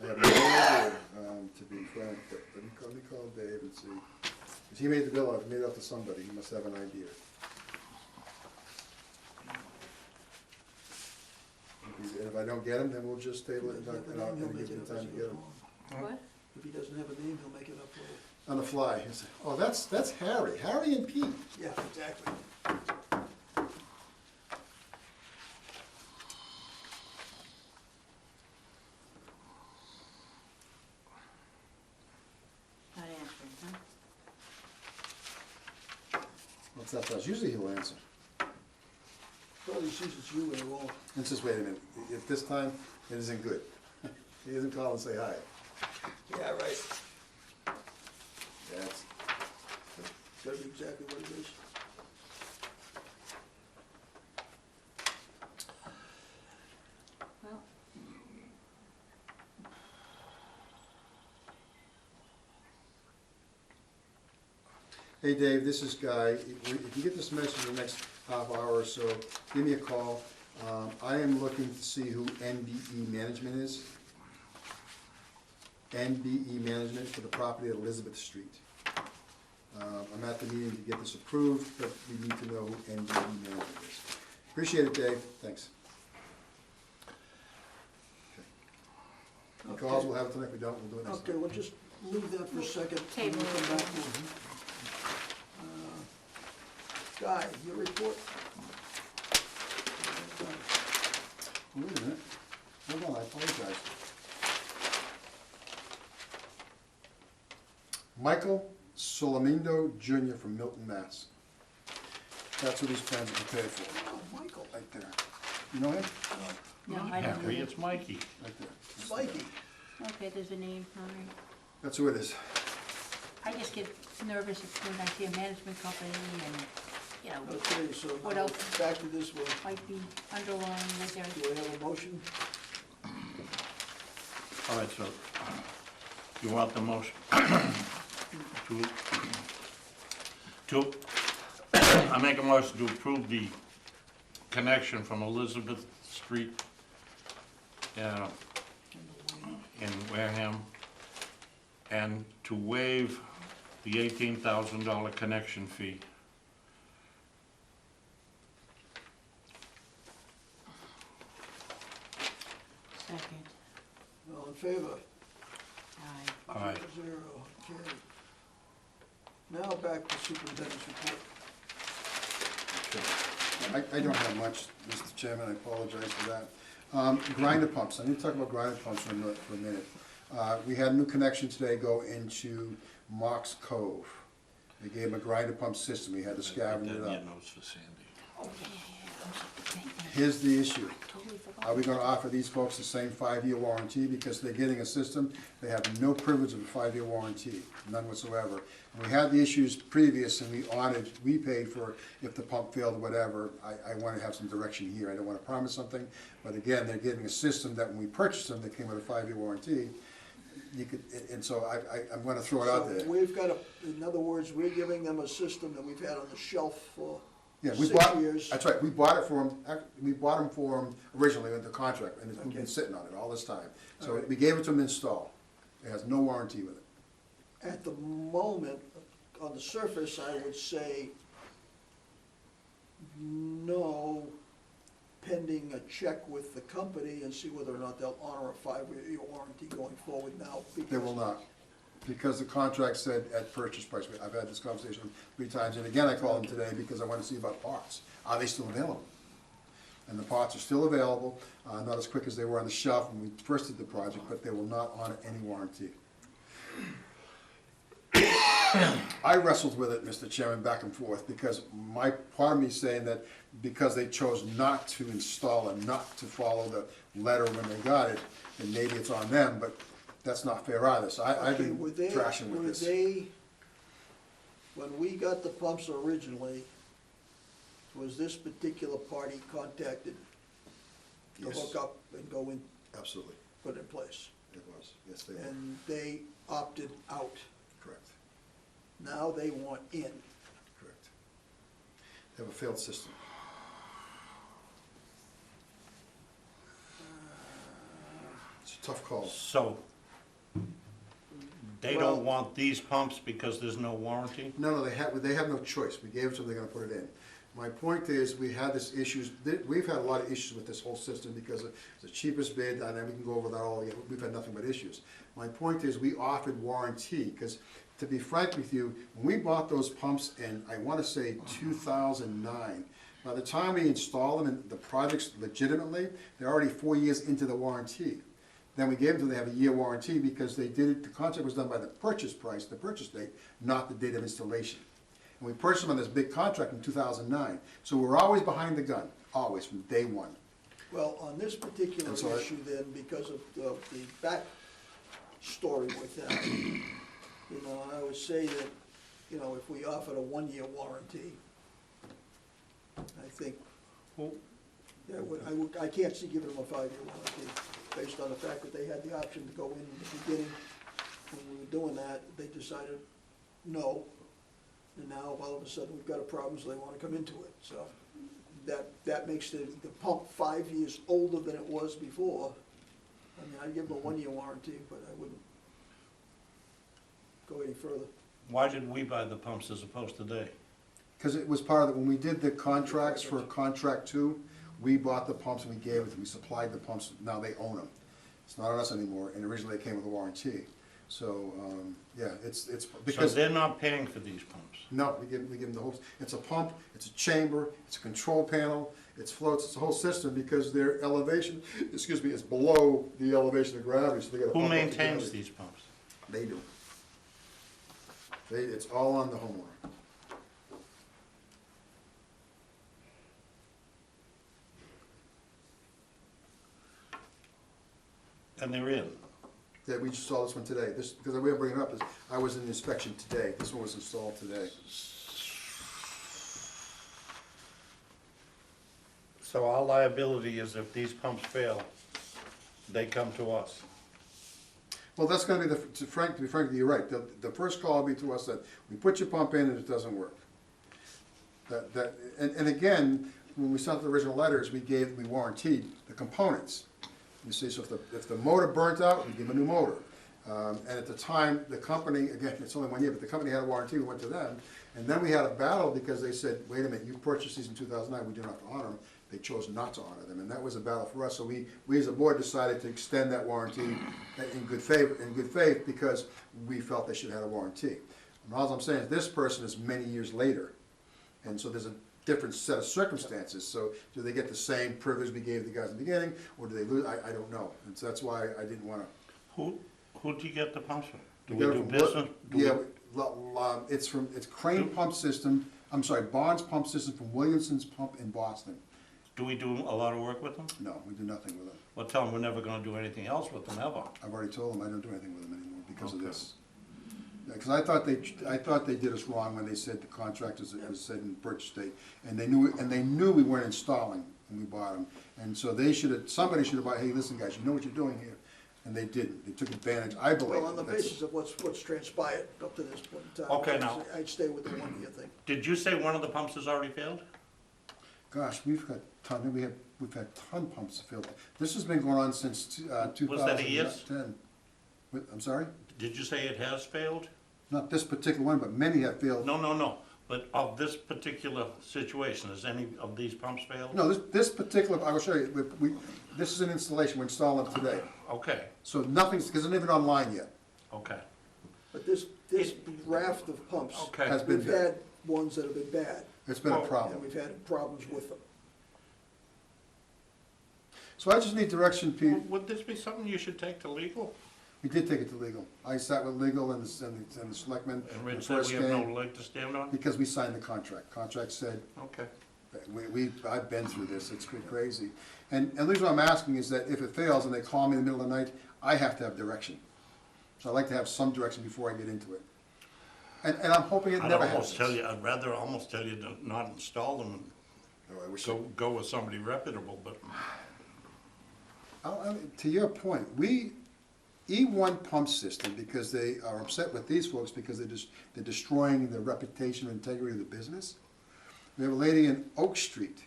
I have no idea, to be frank, but let me call Dave and see. Because he made the bill out, made it out to somebody, he must have an idea. And if I don't get him, then we'll just table it If and he doesn't have a I'll name, he'll give make him it the up time as to he get goes him. along. What? If he doesn't have a name, he'll make it up later. On the fly, he'll say, oh, that's Harry and Pete. Yeah, exactly. Not answering, huh? What's that for? Usually he'll answer. Probably sees it's you and he won't. And says, wait a minute, if this time, it isn't good. He doesn't call and say hi. Yeah, right. That's, Gotta be exactly what it is. Well, hey Dave, this is Guy. If you get this message in the next half hour or so, give me a call. I am looking to see who NBE Management is. NBE Management for the property at Elizabeth Street. I'm at the meeting to get this approved, but we need to know who NBE Management is. Appreciate it, Dave. Thanks. Okay. Calls, we'll have it tonight. If we don't, we'll do it next Okay, time. we'll just leave that for a second. Table We'll come it. back to it. Guy, your report? Wait a minute. Hold on, I apologize. Michael Solomino Jr. from Milton, Mass. That's who these plans are prepared for, Oh, Michael, right there. You know him? no, I don't Henry, know. it's Mikey. Right there. Mikey. Okay, there's a name, all right. That's who it is. I just get nervous when I see a management company and, you know, Okay, so What now else? back to this one. might be underlying right there. Do I have a motion? All right, so you want the motion to, I make a motion to approve the connection from Elizabeth Street in Wareham, and to waive the $18,000 connection fee. Second. All in favor? Aye. Aye. 0, carried. Now back to superintendent's report. I don't have much, Mr. Chairman, I apologize for that. Grinder pumps, I need to talk about grinder pumps for a minute. We had a new connection today go into Mox Cove. They gave them a grinder pump system, we had to scavenge it up. Oh, yeah. Here's the issue. Totally forgot. Are we gonna offer these folks the same 5-year warranty? Because they're getting a system, they have no privilege of a 5-year warranty, none whatsoever. And we had the issues previous and we paid for if the pump failed, whatever. I wanna have some direction here, I don't wanna promise something, but again, they're giving a system that when we purchased them, they came with a 5-year warranty. You could, and so I'm gonna throw it out So there. we've got in other words, we're giving them a system that we've had on the shelf for Yeah, we 6 bought, years. that's right, we bought it for them, we bought them for them originally with the contract, and we've Okay. been sitting on it all this time. So All right. we gave it to them to install. It has no warranty with it. At the moment, on the surface, I would say no, pending a check with the company and see whether or not they'll honor a 5-year warranty going forward now. They will not, because the contract said at purchase price. I've had this conversation 3 times, and again, I called them today because I want to see about parts. Are they still available? And the parts are still available, not as quick as they were on the shelf when we first did the project, but they will not honor any warranty. I wrestled with it, Mr. Chairman, back and forth, because part of me saying that because they chose not to install and not to follow the letter when they got it, then maybe it's on them, but that's not fair either, so I've Okay, been were they- trashing with this. Were they, when we got the pumps originally, was this particular party contacted to Yes. hook up and go in, Absolutely, put in place? it was, yes, they were, And they opted out. correct, Now they want in. correct. They have a failed system. It's a tough call. So, they Well- don't want these pumps because there's no warranty? No, they have no choice. We gave it to them, they're gonna put it in. My point is, we had this issues, we've had a lot of issues with this whole system because it's the cheapest bid, and then we can go over that all again. We've had nothing but issues. My point is, we offered warranty, because to be frank with you, when we bought those pumps in, I wanna say 2009, by the time we installed them and the projects legitimately, they're already 4 years into the warranty. Then we gave them, they have a year warranty because they did it, the contract was done by the purchase price, the purchase date, not the date of installation. And we purchased them on this big contract in 2009. So we're always behind the gun, always, from day one. Well, on this particular And so I- issue then, because of the back story with that, you know, I would say that, you know, if we offered a 1-year warranty, I think, I can't see giving them a 5-year warranty, based on the fact that they had the option to go in the beginning. When we were doing that, they decided no, and now all of a sudden we've got a problem, so they wanna come into it, so that makes the pump 5 years older than it was before. I mean, I'd give them a 1-year warranty, but I wouldn't go any further. Why did we buy the pumps as opposed to they? Because it was part of, when we did the contracts for contract 2, we bought the pumps and we gave it to them, we supplied the pumps, now they own them. It's not on us anymore, and originally they came with a warranty. So, yeah, it's So because, they're not paying for these pumps? no, we give them the whole, it's a pump, it's a chamber, it's a control panel, it's floats, it's a whole system, because their elevation, is below the elevation of gravity, so they gotta Who pump up the maintains gravity. these pumps? They do. It's all on the homeowner. And they're in? Yeah, we just saw this one today, because the way I'm bringing it up is, I was in the inspection today, this one was installed today. So our liability is if these pumps fail, they come to us? Well, that's gonna be to be frank with you, you're right, the first call will be to us that, we put your pump in and it doesn't work. And again, when we sent the original letters, we warranted the components. You see, so if the motor burnt out, we give a new motor. And at the time, the company, again, it's only 1 year, but the company had a warranty, we went to them. And then we had a battle because they said, wait a minute, you purchased these in 2009, we do not have to honor them. They chose not to honor them, and that was a battle for us. So we as a board decided to extend that warranty in good faith, because we felt they should have had a warranty. And all I'm saying is this person is many years later, and so there's a different set of circumstances. So do they get the same privilege we gave the guys in the beginning, or do they lose? I don't know. And so that's why I didn't want to. Who do you get the pumps from? Do We we got it do from business? It's Crane Pump System, I'm sorry, Barnes Pump System from Williamson's Pump in Boston. Do we do a lot of work with them? No, we do nothing with them. Well, tell them we're never gonna do anything else with them ever. I've already told them I don't do anything with them anymore because of Okay. this. Because I thought they did us wrong when they said the contract was said in purchase date, and they knew we weren't installing when we bought them, and so somebody should have bought, hey, listen, guys, you know what you're doing here, and they didn't. They took advantage, I believe. Well, on the That's- basis of what's transpired up to this point in time. Okay, now- I'd stay with the 1 year thing. Did you say one of the pumps has already failed? Gosh, we've had ton pumps failed. This has been going on since 2010. Was that a yes? I'm sorry? Did you say it has failed? Not this particular one, but many have failed. No. But of this particular situation, has any of these pumps failed? No, this particular, I will show you, this is an installation, we're installing it today. Okay, So nothing's, because it's not even online yet. okay. But this raft of pumps, Okay. Has been we've bad. had ones that have been bad, It's been a Well, and problem. we've had problems with them. So I just need direction, Pete. Would this be something you should take to legal? We did take it to legal. I sat with legal and the selectmen. And the Rich said first we have no came, leg to stand on? because we signed the contract. Contract said, Okay. I've been through this, it's crazy. And the reason I'm asking is that if it fails and they call me in the middle of the night, I have to have direction. So I like to have some direction before I get into it. And I'm hoping it I'd never almost happens. I'd rather almost tell you to not install them Oh, I wish and go with somebody reputable, but To your point, E1 pump system, because they are upset with these folks because they're destroying the reputation and integrity of the business. We have a lady in Oak Street,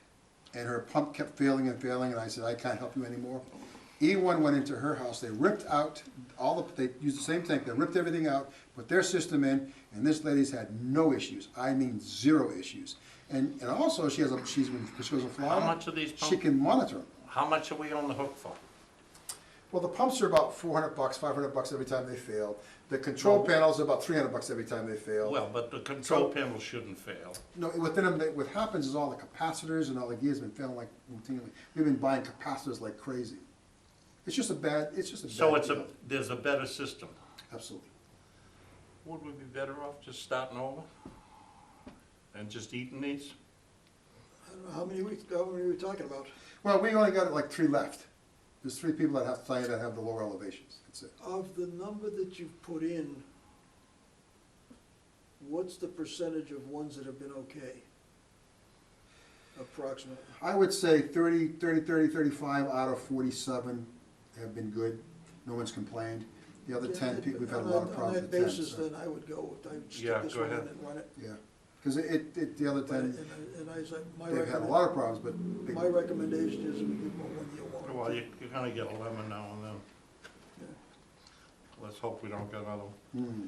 and her pump kept failing, and I said, I can't help you anymore. E1 went into her house, they ripped out they used the same tank, they ripped everything out, put their system in, and this lady's had no issues, I mean 0 issues. And also, when she goes to Florida, how much are these she pumps? can monitor them. How much are we on the hook for? Well, the pumps are about $400, $500 every time they fail. The control panels are about $300 every time they fail. Well, but the control panel shouldn't fail. No, within them, what happens is all the capacitors and all the gears have been failing like routinely. We've been buying capacitors like crazy. It's just a bad So deal. there's a better system. Absolutely. Would we be better off just starting over? And just eating these? I don't know, how many are we talking about? Well, we only got like 3 left. There's 3 people that have the lower elevations. That's it. Of the number that you've put in, what's the percentage of ones that have been okay? Approximately. I would say 35 out of 47 have been good. No one's complained. The other 10 people, we've had a lot of problems On with that 10. basis, so- then I would go, I would Yeah, stick this go one in ahead. and run it. Yeah, because the other 10, And I said, they've had a lot of problems, but my recommendation is we give them a 1 year warranty. Well, you're gonna get a lemon now and then. Yeah. Let's hope we don't get another one. Hmm.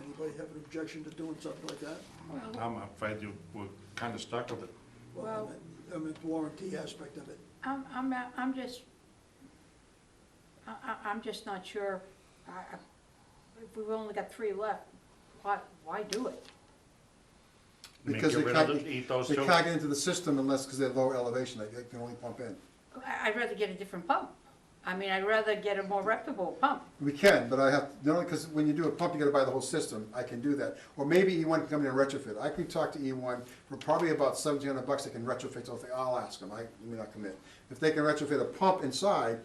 Anybody have an objection to doing something like that? I'm afraid we're kinda stuck with it. Well- I mean, the warranty aspect of it. I'm just not sure, if we've only got 3 left, why do it? Because Get they rid of can't, eat those they two? can't get into the system unless, because they're lower elevation, they can only pump in. I'd rather get a different pump. I mean, I'd rather get a more reputable pump. We can, but I have, only because when you do a pump, you gotta buy the whole system, I can do that. Or maybe E1 can come in and retrofit. I can talk to E1 for probably about $1,700, they can retrofit the whole thing. I'll ask them, I may not commit. If they can retrofit a pump inside,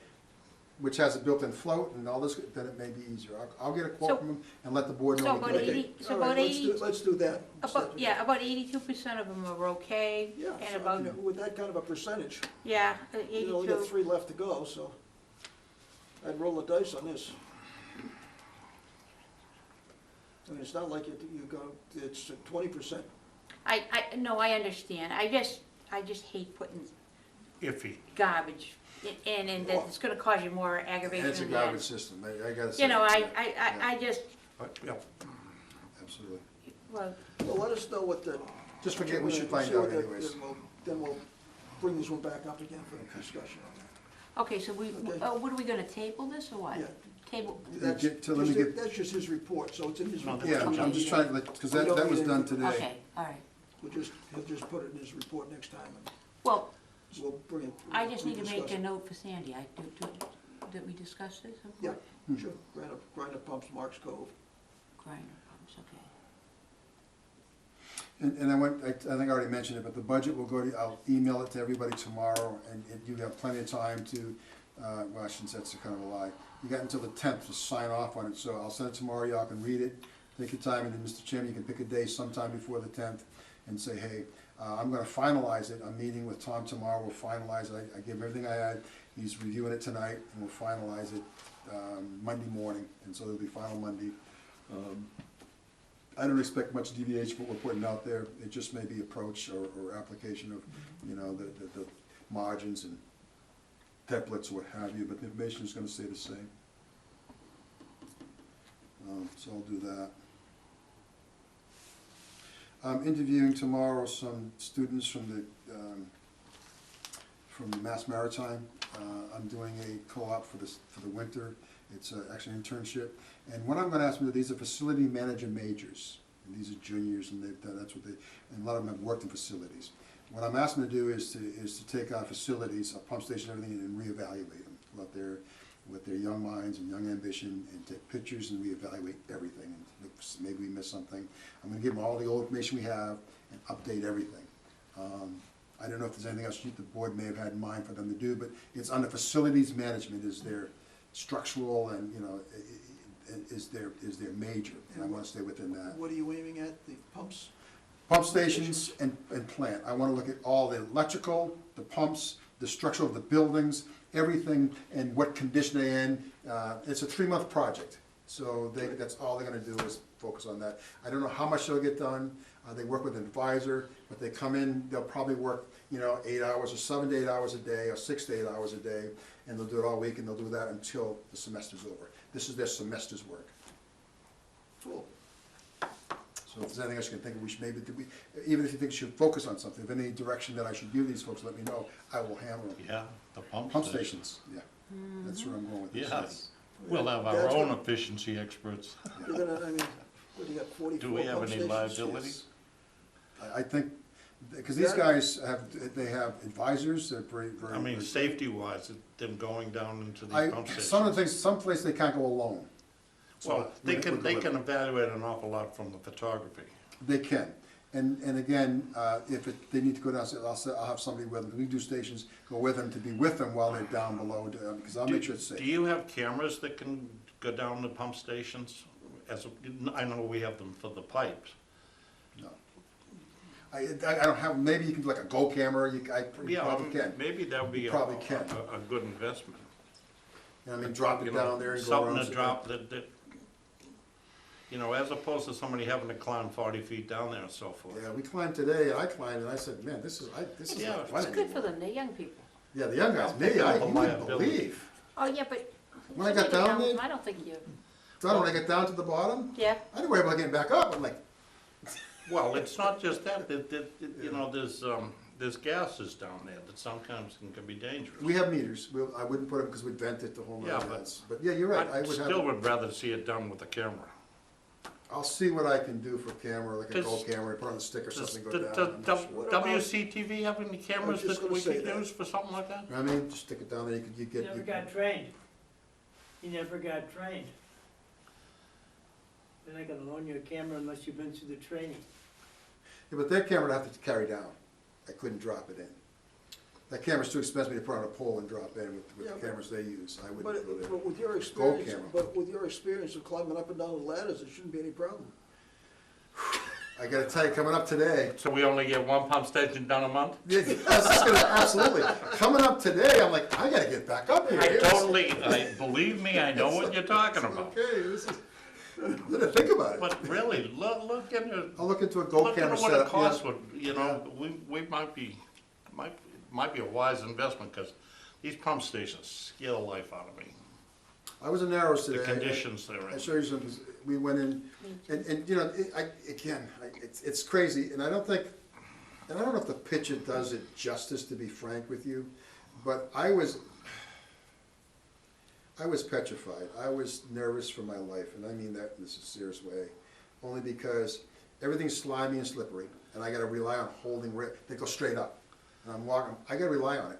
which has a built-in float and all this, then it may be easier. I'll get a So- quote from them and let the board know. So we about can make it. 80, so All right, about 80, let's do that. about 82% of them are okay, Yeah, and so, I about, mean, with that kind of a percentage, yeah, you only got 82. 3 left to go, so I'd roll the dice on this. I mean, it's not like you go, it's 20%. No, I understand, I just hate iffy. garbage, and that it's gonna cause you more aggravation It's a in the end. garbage system, I gotta say. You know, yeah, I just, Yeah. Absolutely. well, Well, let us know what the. Just forget, we should find see what out the- anyways. Then we'll bring this one back up again for the discussion. okay, so we, Okay. what are we gonna table this, or what? Yeah. Table, That's let me just- get- That's just his report, so it's in his No, report. Yeah, I'm just trying to, because that was done today. okay, all right. He'll just put it in his report next time, and Well, we'll bring it. I just need to make rediscuss a it. note for Sandy, did we discuss this? Yeah, sure, grinder pumps, Marks Cove. Grinder pumps, okay. And I think I already mentioned it, but the budget will go to, I'll email it to everybody tomorrow, and you have plenty of time to, well, I shouldn't say it's a kind of a lie. You got until the 10th to sign off on it, so I'll send it tomorrow, y'all can read it, take your time, and then, Mr. Chairman, you can pick a day sometime before the 10th and say, hey, I'm gonna finalize it, I'm meeting with Tom tomorrow, we'll finalize it, I gave him everything I had, he's reviewing it tonight, and we'll finalize it Monday morning, and so it'll be final Monday. I don't expect much deviation from what we're putting out there, it just may be approach or application of, you know, the margins and templates, what have you, but the information is gonna stay the same. So I'll do that. I'm interviewing tomorrow some students from the Mass Maritime. I'm doing a co-op for the winter. It's actually an internship. And what I'm gonna ask them to do, these are facility manager majors. And these are juniors, and that's what and a lot of them have worked in facilities. What I'm asking them to do is to take our facilities, our pump station, everything, and reevaluate them with their young minds and young ambition, and take pictures and reevaluate everything. And look, maybe we missed something. I'm gonna give them all the old information we have and update everything. I don't know if there's anything else the board may have had in mind for them to do, but it's under facilities management is their structural and, you know, is their major, and I wanna stay within that. What are you aiming at, the pumps? Pump stations and plant. I wanna look at all the electrical, the pumps, the structure of the buildings, everything, and what condition they're in. It's a 3-month project, so that's all they're gonna do is focus on that. I don't know how much they'll get done. They work with an advisor, but they come in, they'll probably work, you know, 8 hours or 7 to 8 hours a day, or 6 to 8 hours a day, and they'll do it all week, and they'll do that until the semester's over. This is their semester's work. Cool. So if there's anything else you can think of, we should maybe, even if you think you should focus on something, if any direction that I should give these folks, let me know. I will handle them. Yeah, the pump Pump station. stations, yeah. That's where I'm going with this. Yes, we'll have our That's own what- efficiency experts. You're gonna, I mean, what, you got 44 Do we have pump any stations? liability? I think, because these guys they have advisors, they're very. I mean, safety-wise, them going down into the pump stations. Some of the things, some places they can't go alone. So Well, they we're can delivering. evaluate an awful lot from the photography. They can. And again, if they need to go down, I'll have somebody with them. We do stations, go with them to be with them while they're down below, because I'll make sure it's Do safe. you have cameras that can go down the pump stations? I know we have them for the pipes. No. I don't have, maybe you can do like a Go camera, you probably can. Maybe that would be You a probably can. good investment. You know what I mean, drop You it know, down there and go around. Something to drop that, you know, as opposed to somebody having to climb 40 feet down there and so forth. Yeah, we climbed today, and I climbed, and I said, man, this is Yeah, not fun It's good for anymore. them, they're young people. Yeah, the young guys, me, I'm you thinking of wouldn't liability. believe. Oh, yeah, but. When I got down there- I don't think you, So when I got down to the bottom, yeah, I didn't worry about getting back up, I'm like, Well, it's not just that, you know, there's gases down there that sometimes can be dangerous. we have meters, I wouldn't put them, because we'd vent it to whole Yeah, nother but- heads. But yeah, you're right, I I would still have, would rather see it done with a camera. I'll see what I can do for camera, like a Does- Go camera, put on a stick or Does something, go the down. I'm not sure. What about- WCTV have any cameras just that gonna we say could that. use for something like that? You know what I mean, just stick it down there, you get. Never got trained. He never got trained. They're not gonna loan you a camera unless you've been through the training. Yeah, but that camera I'd have to carry down, I couldn't drop it in. That camera's too expensive to put on a pole and drop in with Yeah, the but- cameras they use, I But wouldn't go there. but with your experience, camera. but with your experience of climbing up and down the ladders, there shouldn't be any problem. I gotta tell you, coming up today, So we only get one pump station done a month? yeah, absolutely, coming up today, I'm like, I gotta get back up here. Believe me, I know what you're talking about. Okay, this is, I'm gonna think about it. But really, look into, I'll look into a Go look camera into what it setup, costs yeah. would, you know, we might be, might be a wise investment, because these pump stations scare the life out of me. I was in Narrows The today. conditions they're I in. show you some, we went in, and you know, it's crazy, and I don't think, and I don't know if the picture does it justice, to be frank with you, but I was petrified. I was nervous for my life, and I mean that in this serious way, only because everything's slimy and slippery, and I gotta rely on holding, they go straight up, and I'm walking, I gotta rely on it.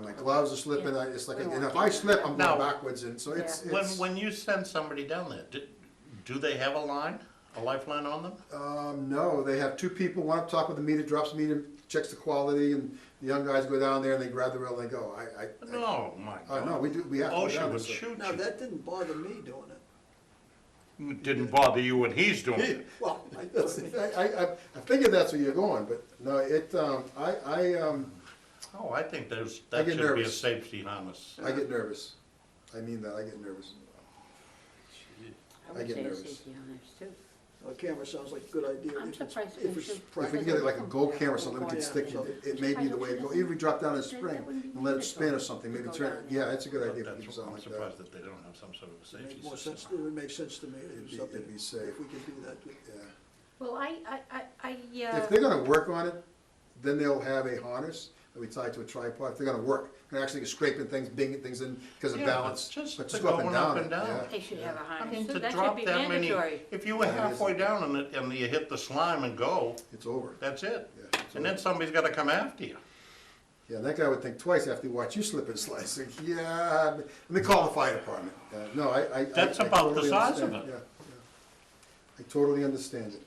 My gloves are slipping, it's like, and if I slip, I'm Now- going backwards, and so it's. When you send somebody down there, do they have a line, a lifeline on them? No, they have two people, one up top with the meter, drops the meter, checks the quality, and the young guys go down there and they grab the rail and they go. No, my God. No, we have to go OSHA down would there. So- shoot Now, you. that didn't bother me doing it. It didn't bother you when he's doing it. Well, I figured that's where you're going, but no, Oh, I think I that get should be a nervous. safety harness. I get nervous. I mean that, I get nervous. I I would get say a nervous. safety on this too. a camera sounds like a good idea. I'm if it's- surprised if we it's should- If we practical. can get like a gold camera or something, we can Yeah, stick, so- it may be the way to go. Even if we drop down in the spring and let it spin or something, maybe turn, yeah, it's a good idea if we do something I'm like that. surprised that they don't have some sort of a It safety makes more system. sense, it would make sense to me, It'd if be- something, it'd be safe. if we could do that. Yeah. Well, If they're gonna work on it, then they'll have a harness that we tie to a tripod. If they're gonna work, they're actually scraping things, binging things in because of Yeah, balance. but just But the go going up and it, down. yeah. They should have a I mean, harness, to too. That should drop be that many, mandatory. if you were halfway down and you hit the slime and go, It's over. that's it. Yeah, it's And over. then somebody's gotta come after you. Yeah, that guy would think twice after he watched you slip and slide. Think, yeah, let me call the fire department. No, I. That's I about the totally size of understand. it. Yeah. I totally understand it.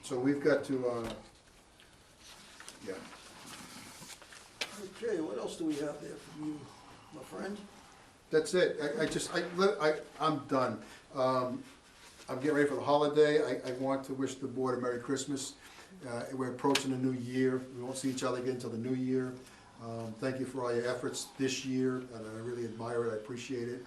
So we've got to, yeah. Okay, what else do we have there from you, my friend? That's it. I'm done. I'm getting ready for the holiday. I want to wish the board a Merry Christmas. We're approaching the new year. We won't see each other again until the new year. Thank you for all your efforts this year, and I really admire it. I appreciate it.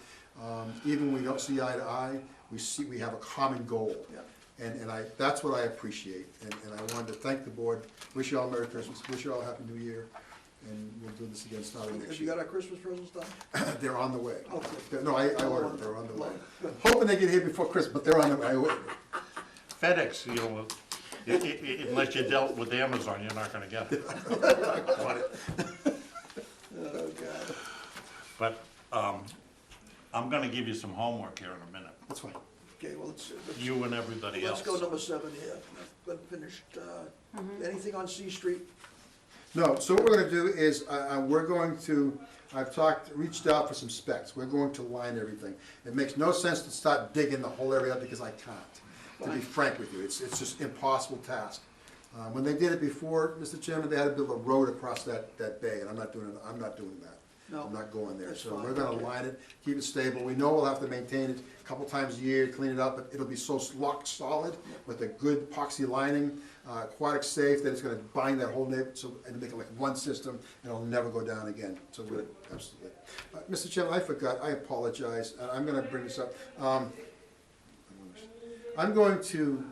Even when we don't see eye to eye, we have a common goal. Yeah. And that's what I appreciate. And I wanted to thank the board. Wish you all a Merry Christmas. Wish you all a Happy New Year. And we'll do this again starting Have next you year. got our Christmas presents done? They're on the way. Okay. No, I ordered them, they're on the way. Good. Hoping they get here before Christmas, but they're on the way. I ordered them. FedEx, you know, unless you dealt with Amazon, you're not gonna get it. Oh, God. But, I'm gonna give you some homework here in a minute, That's fine. Okay, well, let's you and everybody else. go number 7 here. Finished, anything on C Street? No, so what we're gonna do is, reached out for some specs. We're going to line everything. It makes no sense to start digging the whole area up because I can't, to be frank with you. It's just impossible task. When they did it before, Mr. Chairman, they had to build a road across that bay, and I'm not doing that. No, I'm not going there. that's So fine. we're gonna line it, keep it stable. We know we'll have to maintain it a couple times a year, clean it up, but it'll be so lock solid with a good epoxy lining, aquatic safe, that it's gonna bind that whole neighborhood, and make it like one system, and it'll never go down again. So we're, absolutely. Mr. Chairman, I forgot, I apologize. I'm gonna bring this up. I'm going to,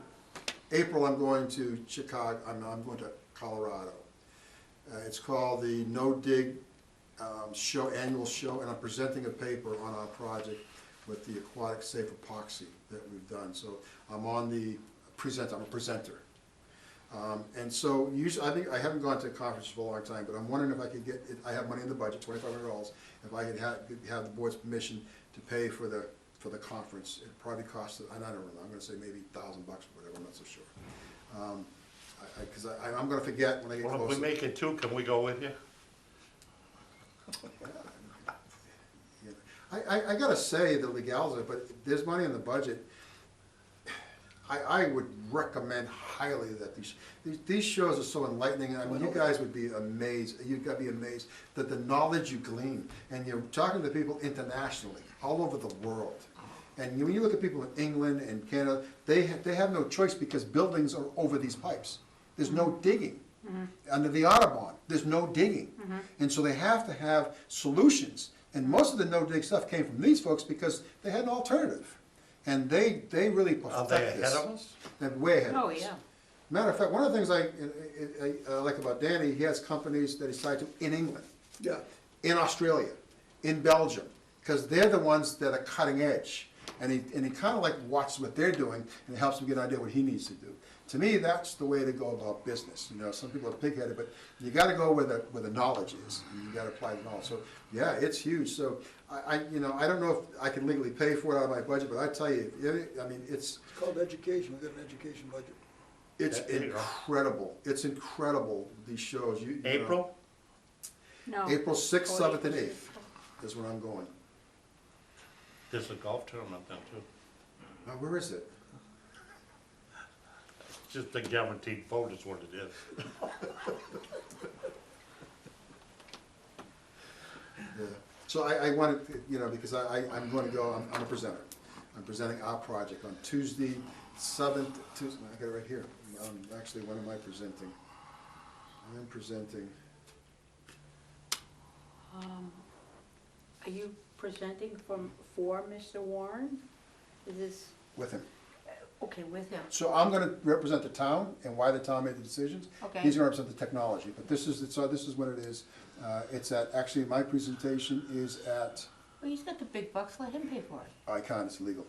April, I'm going to Chicago, I'm going to Colorado. It's called the No Dig annual show, and I'm presenting a paper on our project with the aquatic safe epoxy that we've done. So I'm a presenter. And so usually, I think, I haven't gone to a conference for a long time, but I'm wondering if I could get, I have money in the budget, $2,500, if I could have the board's permission to pay for the conference. It probably costs, I don't know, I'm gonna say maybe $1,000 or whatever, I'm not so sure. Because I'm gonna forget when I get Well, closer. if we make it 2, can we go with you? I gotta say, the legalities, but there's money in the budget. I would recommend highly that these shows are so enlightening. I mean, you guys would be amazed, you'd gotta be amazed that the knowledge you glean, and you're talking to people internationally, all over the world. And when you look at people in England and Canada, they have no choice because buildings are over these pipes. There's no digging. Under the Audubon, there's no digging. And so they have to have solutions. And most of the no-dig stuff came from these folks because they had an alternative. And they really Are perfect they ahead this. of us? They're way ahead of Oh, us. yeah. Matter of fact, one of the things I like about Danny, he has companies that he's tied to in England, Yeah, in Australia, in Belgium, because they're the ones that are cutting edge. And he kind of like watches what they're doing, and it helps him get an idea what he needs to do. To me, that's the way to go about business. You know, some people are pig-headed, but you got to go where the knowledge is, and you got to apply the knowledge. So, yeah, it's huge. So, I don't know if I can legally pay for it out of my budget, but I tell you, it's it's called education, we've got an education budget. it's There you go. incredible. It's incredible, these shows. You know. April? No. April 6th, Oh, 7th, and April 8th is when I'm going. There's a golf tournament then too. Now, where is it? Just a guaranteed vote is what it is. Yeah. So I wanted, because I'm going to go, I'm a presenter. I'm presenting our project on Tuesday, 7th, Tuesday, I got it right here. Actually, when am I presenting? I'm presenting, Are you presenting for Mr. Warren? Is this, with him. okay, with him? So I'm gonna represent the town and why the town made the decisions. Okay. He's gonna represent the technology, but this is what it is. It's actually, my presentation is at, Well, he's got the big bucks, let him pay for it. I can't, it's illegal.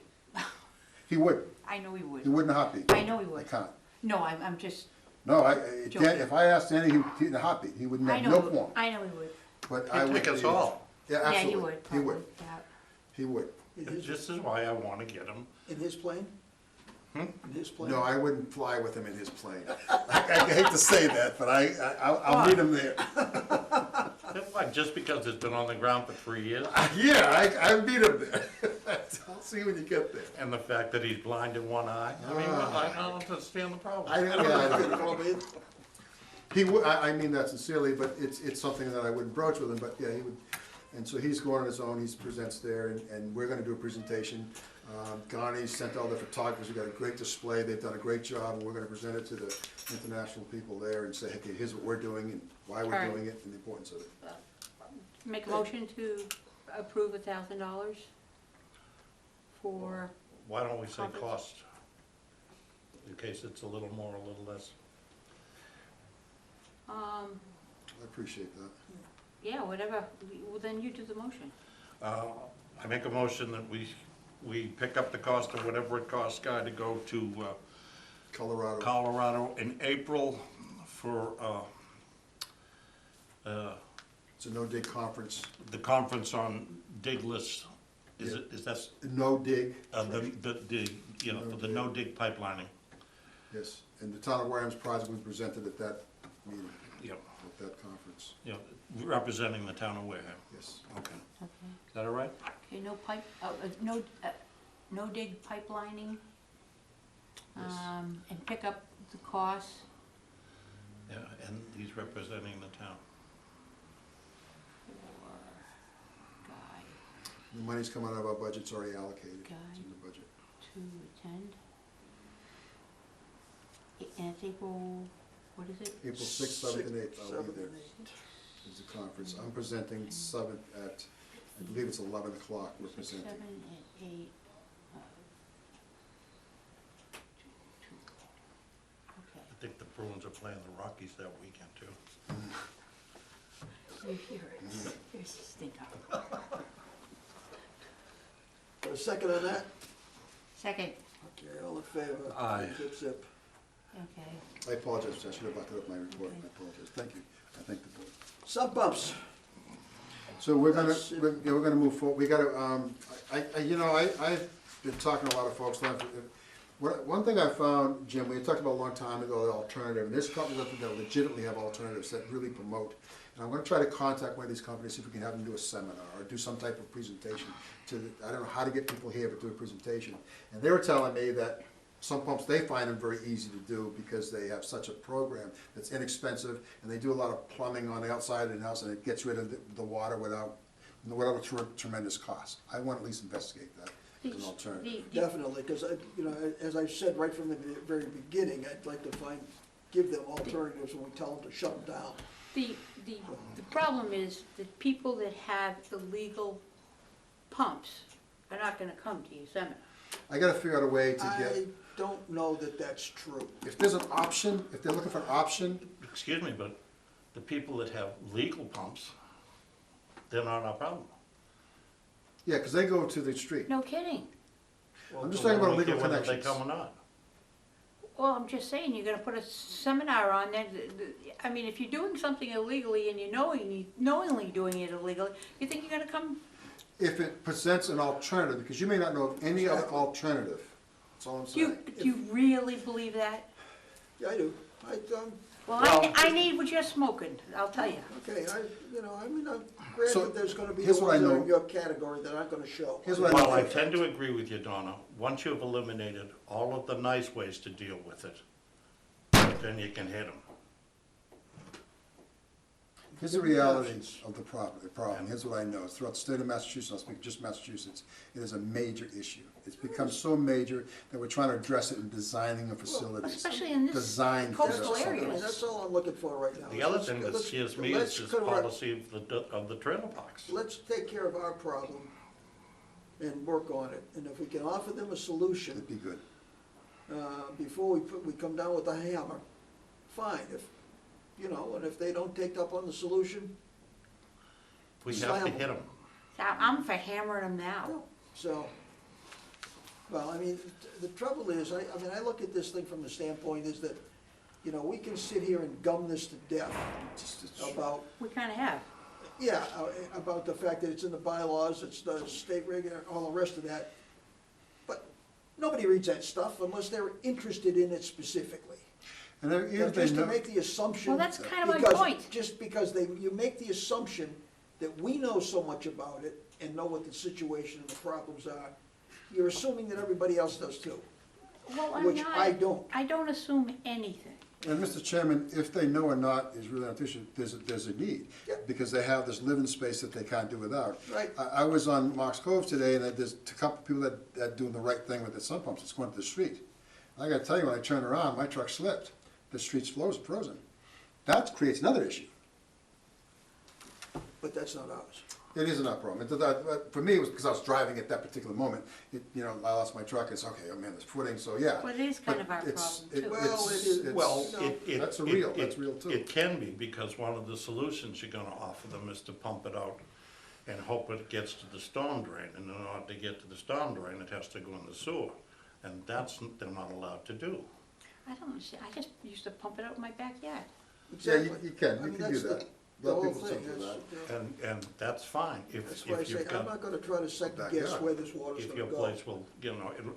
He would, I know he would. he would in a heartbeat. I know he I would. can't. No, I'm just, No, Joking. if I asked Danny, he'd in a heartbeat, he wouldn't I have know, no he would. qualm. I know he would. But I He'd would. take us all. Yeah, Yeah, he absolutely. would, He probably, would, yeah. he would. In And his, this is why I wanna get him. in his plane? Hmm? In his plane? No, I wouldn't fly with him in his plane. I hate to say that, but I'll meet him there. What, just because it's been on the ground for 3 years? Yeah, I meet him there. I'll see you when you get there. And the fact that he's blind in one eye? I mean, I don't understand the problem. He would, I mean that sincerely, but it's something that I wouldn't broach with him, but yeah, he would. And so he's going on his own, he presents there, and we're gonna do a presentation. Ghani sent all the photographers, we got a great display, they've done a great job, and we're gonna present it to the international people there and say, hey, here's what we're doing and why we're Alright. doing it and the importance of it. Make a motion to approve $1,000 for, Why don't we say Conference. cost? In case it's a little more, a little less. I appreciate that. yeah, whatever, well, then you do the motion. I make a motion that we pick up the cost of whatever it costs Guy to go to Colorado. Colorado in April for It's a no-dig conference, the conference on digless. Is Yeah. it, is that, no-dig, for the no-dig pipelining? yes. And the town of Wareham's project was presented at that meeting, Yep, at that conference, representing the town of Wareham. yes. Okay. Okay. Is that all right? Okay, no dig pipelining, Yes. and pick up the costs. Yeah, and he's representing the town. For Guy The money's coming out of our budget, it's already allocated, it's Guy. in the budget. to attend. And it's April, what is it? April 6th, 7th, and 8th, I'll be 7th there, and 8th. is the conference. I'm presenting 7th at, I believe it's 11 o'clock, we're 6, presenting. 7, and 8. Okay, I think the Bruins are playing the Rockies that weekend too. you're a stinker. Got a second on that? Second, Okay, all in favor? Aye. Zip, zip. okay. I apologize, I should have backed up my report, I apologize, thank you, I thank the board. Sump pumps. So we're gonna, That's it. we're gonna move forward, we gotta, I've been talking to a lot of folks, one thing I found, Jim, we had talked about a long time ago, the alternative, and there's companies out there that legitimately have alternatives that really promote. And I'm gonna try to contact one of these companies, see if we can have them do a seminar, or do some type of presentation I don't know how to get people here, but do a presentation. And they were telling me that some pumps, they find them very easy to do because they have such a program that's inexpensive, and they do a lot of plumbing on the outside of the house, and it gets rid of the water without tremendous cost. I want to at least investigate that as an alternative. Definitely, because as I said right from the very beginning, I'd like to give them alternatives when we tell them to shut them down. The problem is that people that have illegal pumps are not gonna come to your seminar. I gotta figure out a way to I get, don't know that that's true. if there's an option, if they're looking for an option, Excuse me, but the people that have legal pumps, they're not our problem. yeah, because they go to the street. No kidding. I'm just So talking about we legal care whether connections. they come or not. Well, I'm just saying, you're gonna put a seminar on there. I mean, if you're doing something illegally and you're knowingly doing it illegally, you think you're gonna come, If it presents an alternative, because you may not know of any other Exactly. alternative, that's all I'm do you, saying. do you really believe that? Yeah, I do. Well, Well, I need what you're smoking, I'll tell you. Okay, So, granted, there's gonna be the here's what I ones that are know. in your category that aren't gonna show. Here's what I know Well, I for a tend fact. to agree with you, Donna. Once you've eliminated all of the nice ways to deal with it, then you can hit them. Here's the reality of the problem, here's what I know, throughout the state of Massachusetts, I'll speak just Massachusetts, it is a major issue. It's become so major that we're trying to address it in designing of facilities. Especially in this Designed for coastal something. I mean, areas. that's all I'm looking for right now. The other Let's- thing that let's- scares me let's is this correct- policy of the trailer parks. Let's take care of our problem and work on it. And if we can offer them a solution, It'd be good. before we come down with a hammer, fine. And if they don't take up on the solution, We have Slam to 'em. hit them. I'm for hammering them now. so, well, I mean, the trouble is, I mean, I look at this thing from the standpoint is that, we can sit here and gum this to death about, We kinda have. yeah, about the fact that it's in the bylaws, it's the state regular, all the rest of that. But nobody reads that stuff unless they're interested in it specifically. And then even if they Just to know, make the assumption. Well, that's kind of my because- point. Just because you make the assumption that we know so much about it and know what the situation and the problems are, you're assuming that everybody else does too, Well, I'm which not. I don't. I don't assume anything. and Mr. Chairman, if they know or not is really not an issue, there's a need. Yeah. Because they have this living space that they can't do without. Right. I was on Mox Cove today, and there's a couple people that are doing the right thing with the sump pumps, it's going to the street. I gotta tell you, when I turned around, my truck slipped, the street's frozen. That creates another issue. But that's not ours. It isn't our problem. For me, it was because I was driving at that particular moment. I lost my truck, it's okay, I'm in this footing, so yeah. But it is kind But of our it's- problem, too. Well, it is- Well, No. That's real too. It can be, because one of the solutions you're gonna offer them is to pump it out and hope it gets to the storm drain, and in order to get to the storm drain, it has to go in the sewer. And they're not allowed to do. I don't understand. I just used to pump it out in my backyard. Yeah, Exactly. you can I mean, do that's that. The A lot of whole people thing, still do that. And that's fine, that's why I if say, you've I'm got, not gonna try to second guess Backyard. where this water's if gonna your go. place will,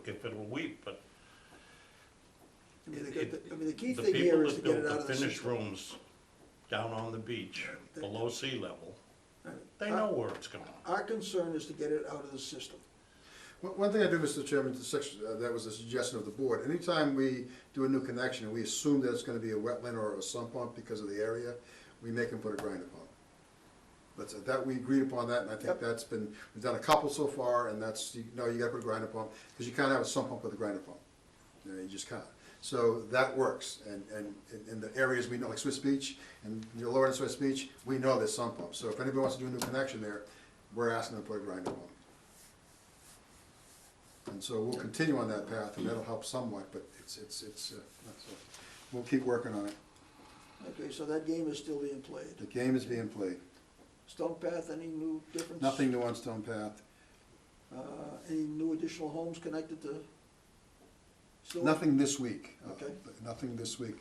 if it'll weep, but I mean, it- the key the thing people here is to that get it built out of the the finished system. rooms down on the beach, They- below sea level, Right. they know where it's going. Our concern is to get it out of the system. One thing I do, Mr. Chairman, that was a suggestion of the board, anytime we do a new connection and we assume that it's gonna be a wetland or a sump pump because of the area, we make them put a grinder pump. That, we agreed upon that, and I think Yep. we've done a couple so far, and you gotta put a grinder pump, because you can't have a sump pump with a grinder pump. You just can't. So that works, and in the areas we know, like Swiss Beach, and you're lower in Swiss Beach, we know there's sump pumps. So if anybody wants to do a new connection there, we're asking them to put a grinder pump. And so we'll continue on that path, and that'll help somewhat, but we'll keep working on it. Okay, so that game is still being played. The game is being played. Stone Path, any new difference? Nothing new on Stone Path. Any new additional homes connected to? Still- Nothing this week. Okay. Nothing this week.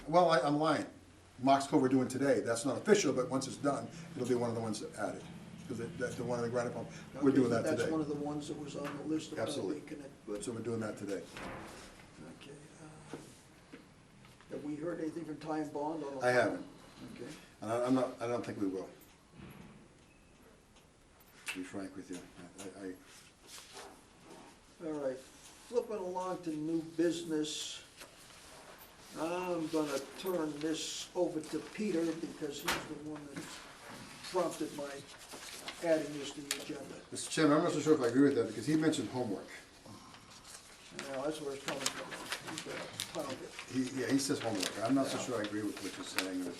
Well, I'm lying. Mox Cove we're doing today, that's not official, but once it's done, it'll be one of the ones that added. Because that's the one of the grinder pump, we're Okay, doing that That's today. one of the ones that was on the list of how Absolutely. we connect. Good. So we're doing that today. Okay. Have we heard anything from Ty and Bond on the? I haven't. Okay. And I don't think we will. To be frank with you. All right, flipping along to new business. I'm gonna turn this over to Peter because he's the one that prompted my adding this to the agenda. Mr. Chairman, I'm not so sure if I agree with that, because he mentioned homework. Now, that's where it's coming from. He's got a pile of it. He says homework. I'm not so sure I agree with what you're saying.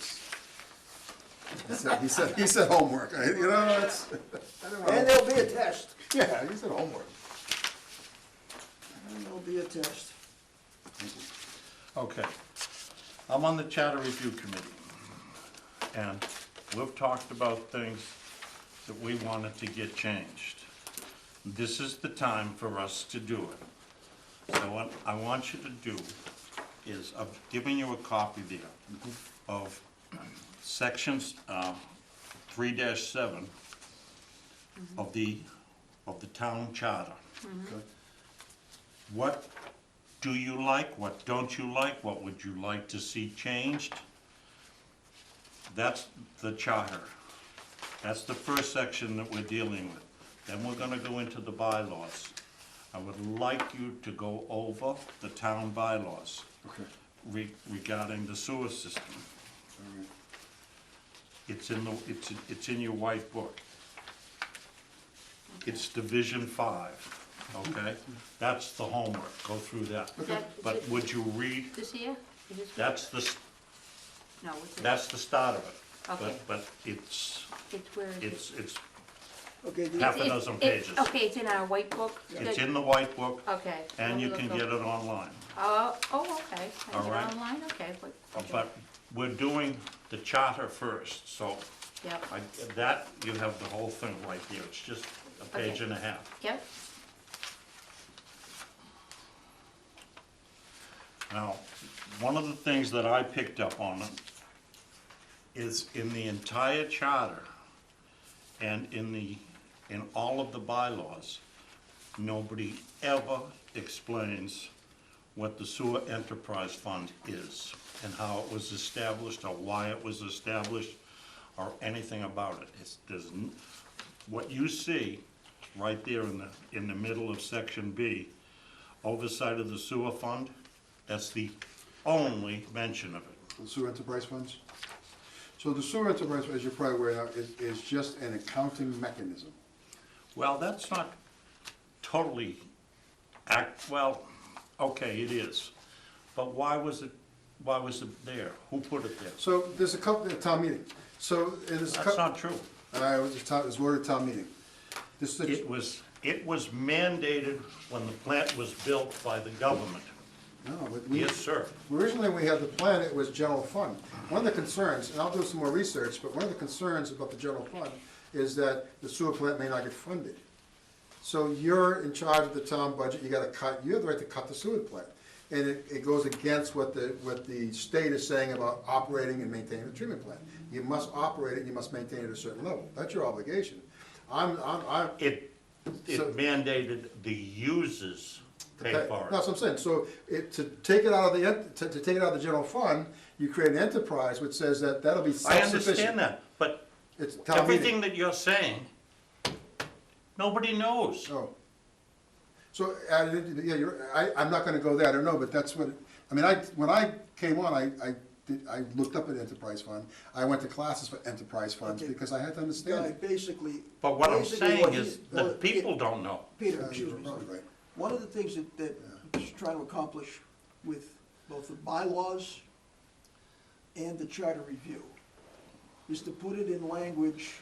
He said homework. You know, it's, I don't know. And there'll be a test. Yeah, he said homework. It'll be a test. Okay. I'm on the Charter Review Committee, and we've talked about things that we wanted to get changed. This is the time for us to do it. So what I want you to do is, I'm giving you a copy there of sections 3-7 of the town charter. Okay. What do you like? What don't you like? What would you like to see changed? That's the charter. That's the first section that we're dealing with. Then we're gonna go into the bylaws. I would like you to go over the town bylaws Okay, regarding the sewer system. all right. It's in your white book. It's Division 5, okay? That's the homework, go through that. Is that- But would you read, This here? Is this- that's the, No, what's it? that's the start of it. Okay. But it's It's where is it? it's Okay, half a It's- dozen it- pages. Okay, it's in our white book? It's in the white book, Okay. and you Let me can look get up. it online. Oh, okay. Can I All get right. it online? Okay, okay. But we're doing the charter first, so Yep, that, you have the whole thing right there. It's just a page Okay. and a half. yep, Now, one of the things that I picked up on is in the entire charter and in all of the bylaws, nobody ever explains what the sewer enterprise fund is and how it was established or why it was established or anything about it. What you see right there in the middle of section B, oversight of the sewer fund, that's the only mention of it. The sewer enterprise funds? So the sewer enterprise, as you're probably aware now, is just an accounting mechanism. Well, that's not totally well, okay, it is. But why was it there? Who put it there? So there's a couple, at town meeting, so there's a That's couple. not true. It was voted at town meeting. This is, It was mandated when the plant was built by the government. no, we, Yes, sir. originally when we had the plan, it was general fund. One of the concerns, and I'll do some more research, but one of the concerns about the general fund is that the sewer plant may not get funded. So you're in charge of the town budget, you have the right to cut the sewer plant. And it goes against what the state is saying about operating and maintaining the treatment plant. You must operate it, you must maintain it at a certain level, that's your obligation. It So- mandated the users pay for That's it. what I'm saying, so to take it out of to take it out of the general fund, you create an enterprise which says that that'll be I self-sufficient. understand that, but It's town meeting. everything that you're saying, nobody knows. Oh. So, yeah, I'm not gonna go there, I don't know, but that's what, I mean, when I came on, I looked up at enterprise fund. I went to classes for enterprise funds Okay. because I had to Guy, understand it. basically. But what I'm basically saying what is he- that people don't know. Peter, You're excuse me. probably right. One of the things that he's trying to accomplish with both the bylaws and the charter review is to put it in language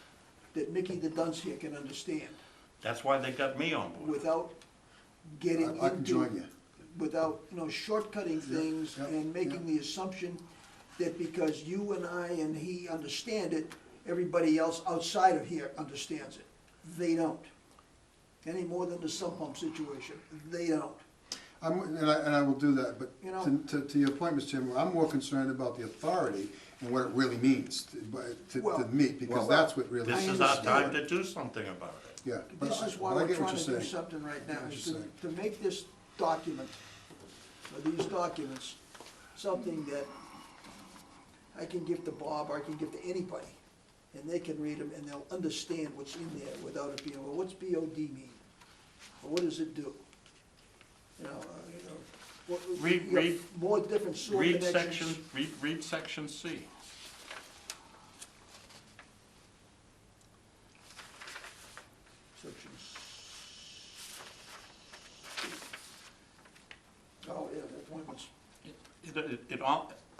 that Mickey the dunce here can understand That's why they got me on board. without getting into. I can join you. Without, shortcutting things yeah, and making the assumption that because you and I and he understand it, everybody else outside of here understands it. They don't. Any more than the sump pump situation, they don't. And I will do that, but You know- to your point, Mr. Chairman, I'm more concerned about the authority and what it really means to Well, meet, because well, that's what really. This I is our time understand. to do something about it. Yeah. but This is why but I we're get what trying to you're do saying. something right I now, get what is you're to, saying. to make this document, or these documents, something that I can give to Bob, or I can give to anybody, and they can read them, and they'll understand what's in there without it being, well, what's BOD mean? Or what does it do? Read- you have read- more different sewer Read connections. read section C. Sections. Oh, yeah, the appointments.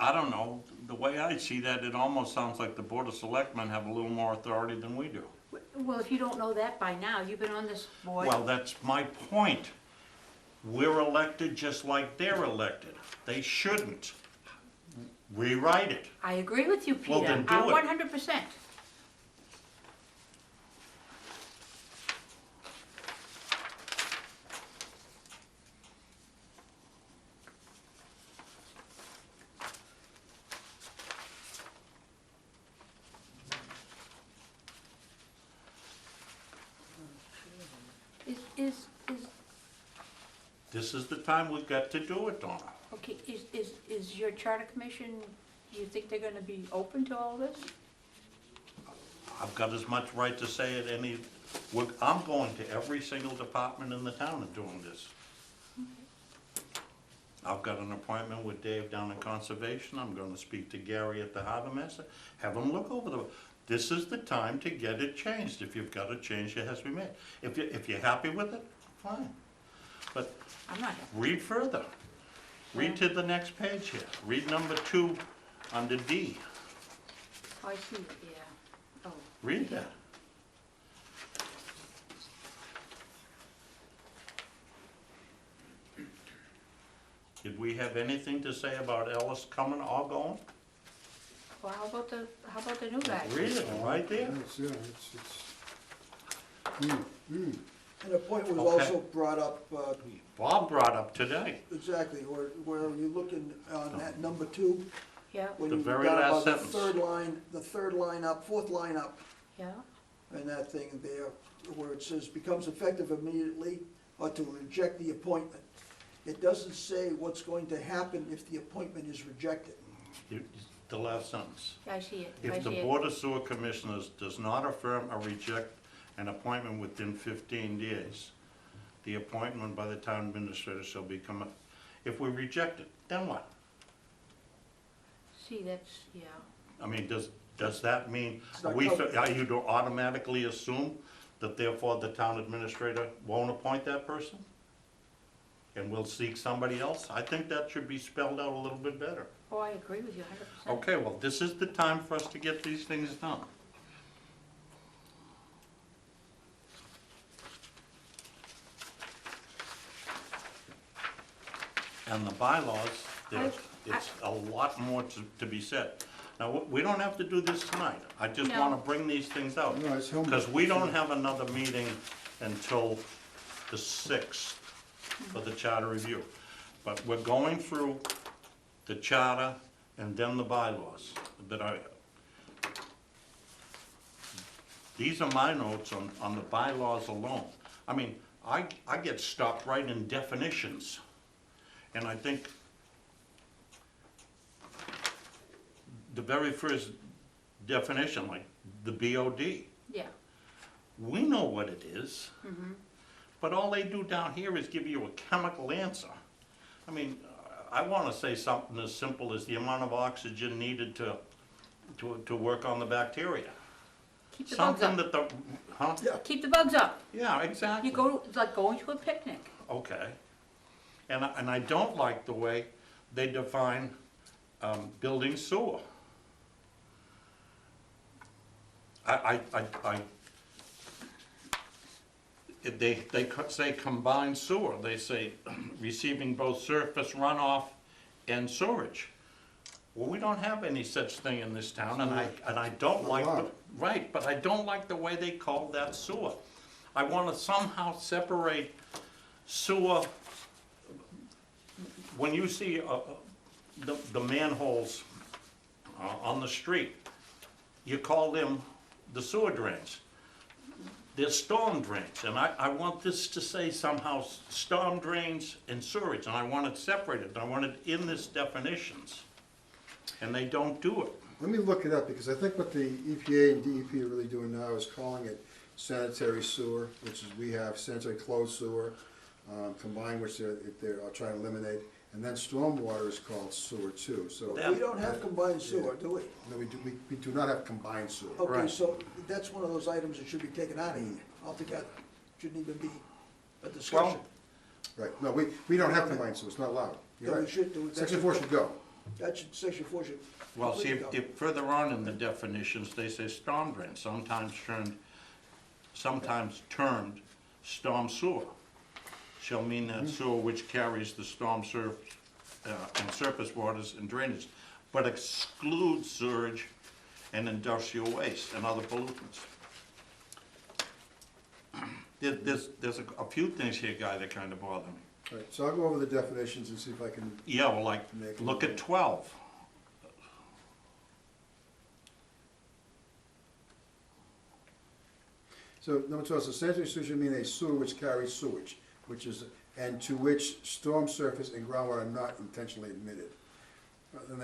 I don't know, the way I see that, it almost sounds like the Board of Selectmen have a little more authority than we do. well, if you don't know that by now, you've been on this board. Well, that's my point. We're elected just like they're elected. They shouldn't rewrite it. I agree with you, Well, Peter, then do it. 100%. Is, This is the time we've got to do it, Donna. okay, is your charter commission, do you think they're gonna be open to all this? I've got as much right to say it I'm going to every single department in the town and doing this. I've got an appointment with Dave down in Conservation. I'm gonna speak to Gary at the Harbor Master. Have him look over this is the time to get it changed. If you've got a change, it has to be made. If you're happy with it, fine. But I'm not happy. read further. Read to the next page here. Read number 2 under D. Oh, I see it, yeah. Oh, Read that. Did we have anything to say about Ellis coming or going? well, how about the new guy? Read it, right there. And a point was Okay. also brought up, Bob brought up today. exactly, where you're looking on that number 2, Yeah, when The you very down last about sentence. the third line up, fourth line up, yeah, and that thing there, where it says becomes effective immediately, or to reject the appointment. It doesn't say what's going to happen if the appointment is rejected. The last sentence. I see it, I If the see it. Board of Sewer Commissioners does not affirm or reject an appointment within 15 days, the appointment by the town administrator shall become, if we reject it, then what? See, that's, yeah. I mean, does that mean, It's not are covered. you to automatically assume that therefore the town administrator won't appoint that person? And will seek somebody else? I think that should be spelled out a little bit better. Oh, I agree with you 100%. Okay, well, this is the time for us to get these things done. And the bylaws, it's a lot more to be said. Now, we don't have to do this tonight. I just No. wanna bring these things out. No, it's homework. Because we don't have another meeting until the 6th for the charter review. But we're going through the charter and then the bylaws that these are my notes on the bylaws alone. I mean, I get stopped right in definitions. And I think the very first definition, like the BOD, Yeah, we know what it is. But all they do down here is give you a chemical answer. I mean, I wanna say something as simple as the amount of oxygen needed to work on the bacteria. keep the bugs Something up. that Keep the bugs up. yeah, exactly. You go, it's like going to a picnic. Okay. And I don't like the way they define building sewer. They say combined sewer, they say receiving both surface runoff and sewage. Well, we don't have any such thing in this town, and I don't like, right, but I don't like the way they call that sewer. I wanna somehow separate sewer. When you see the manholes on the street, you call them the sewer drains. They're storm drains, and I want this to say somehow storm drains and sewage, and I want it separated, I want it in this definitions. And they don't do it. Let me look it up, because I think what the EPA and DEP are really doing now is calling it sanitary sewer, which is, we have sanitary closed sewer, combined, which I'll try and eliminate, and then stormwater is called sewer too, so. Yeah. We don't have combined sewer, do we? No, we do not have combined sewer. Okay, Right. so that's one of those items that should be taken out of here altogether. Shouldn't even be a discussion. Right, no, we don't have combined sewer, it's not allowed. You're Yeah, we right. should do it. Section 4 should go. Section 4 should. Well, see, completely go. if further on in the definitions, they say storm drain, sometimes termed storm sewer. shall mean that sewer which carries the storm and surface waters and drainage, but excludes sewage and industrial waste and other pollutants. There's a few things here, Guy, that kind of bother me. All right, so I'll go over the definitions and see if I can, Yeah, well, like, look at 12. so number 12, so sanitary sewer should mean a sewer which carries sewage, which is, and to which storm surface and groundwater are not intentionally admitted. And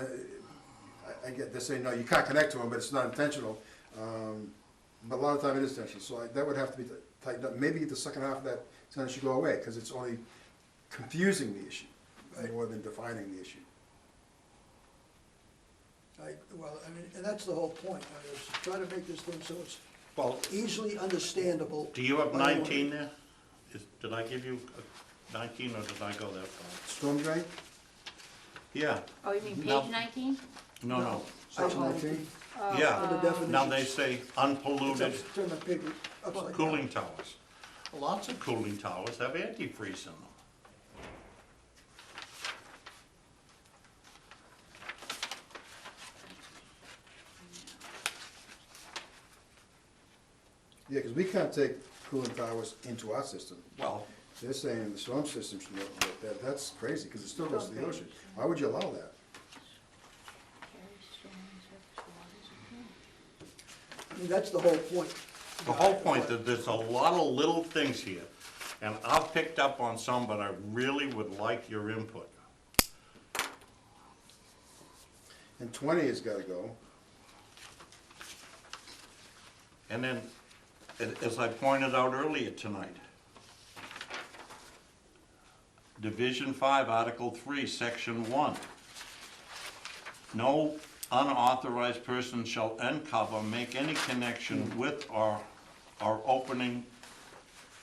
I get, they're saying, no, you can't connect to them, but it's not intentional. But a lot of the time it is intentional, so that would have to be tightened up. Maybe the second half of that sentence should go away, because it's only confusing the issue, more than defining the issue. Well, I mean, and that's the whole point, is to try to make this thing so it's Well, easily understandable. do you have by anyone. 19 there? Did I give you 19, or did I go that far? Storm drain, Yeah, Oh, you mean No. page 19? no. section 19? Yeah. Under definitions. Now they say unpolluted Turn the paper upside down. cooling towers. Lots of cooling towers have antifreeze in them. Yeah, because we can't take cooling towers into our system. Well, They're saying the storm system should know that, that's crazy, because it still goes to the ocean. Why would you allow that? I mean, that's the whole point. the whole point that there's a lot of little things here, and I've picked up on some, but I really would like your input. And 20 has gotta go. And then, as I pointed out earlier tonight, Division 5, Article 3, Section 1. No unauthorized person shall uncover, make any connection with or opening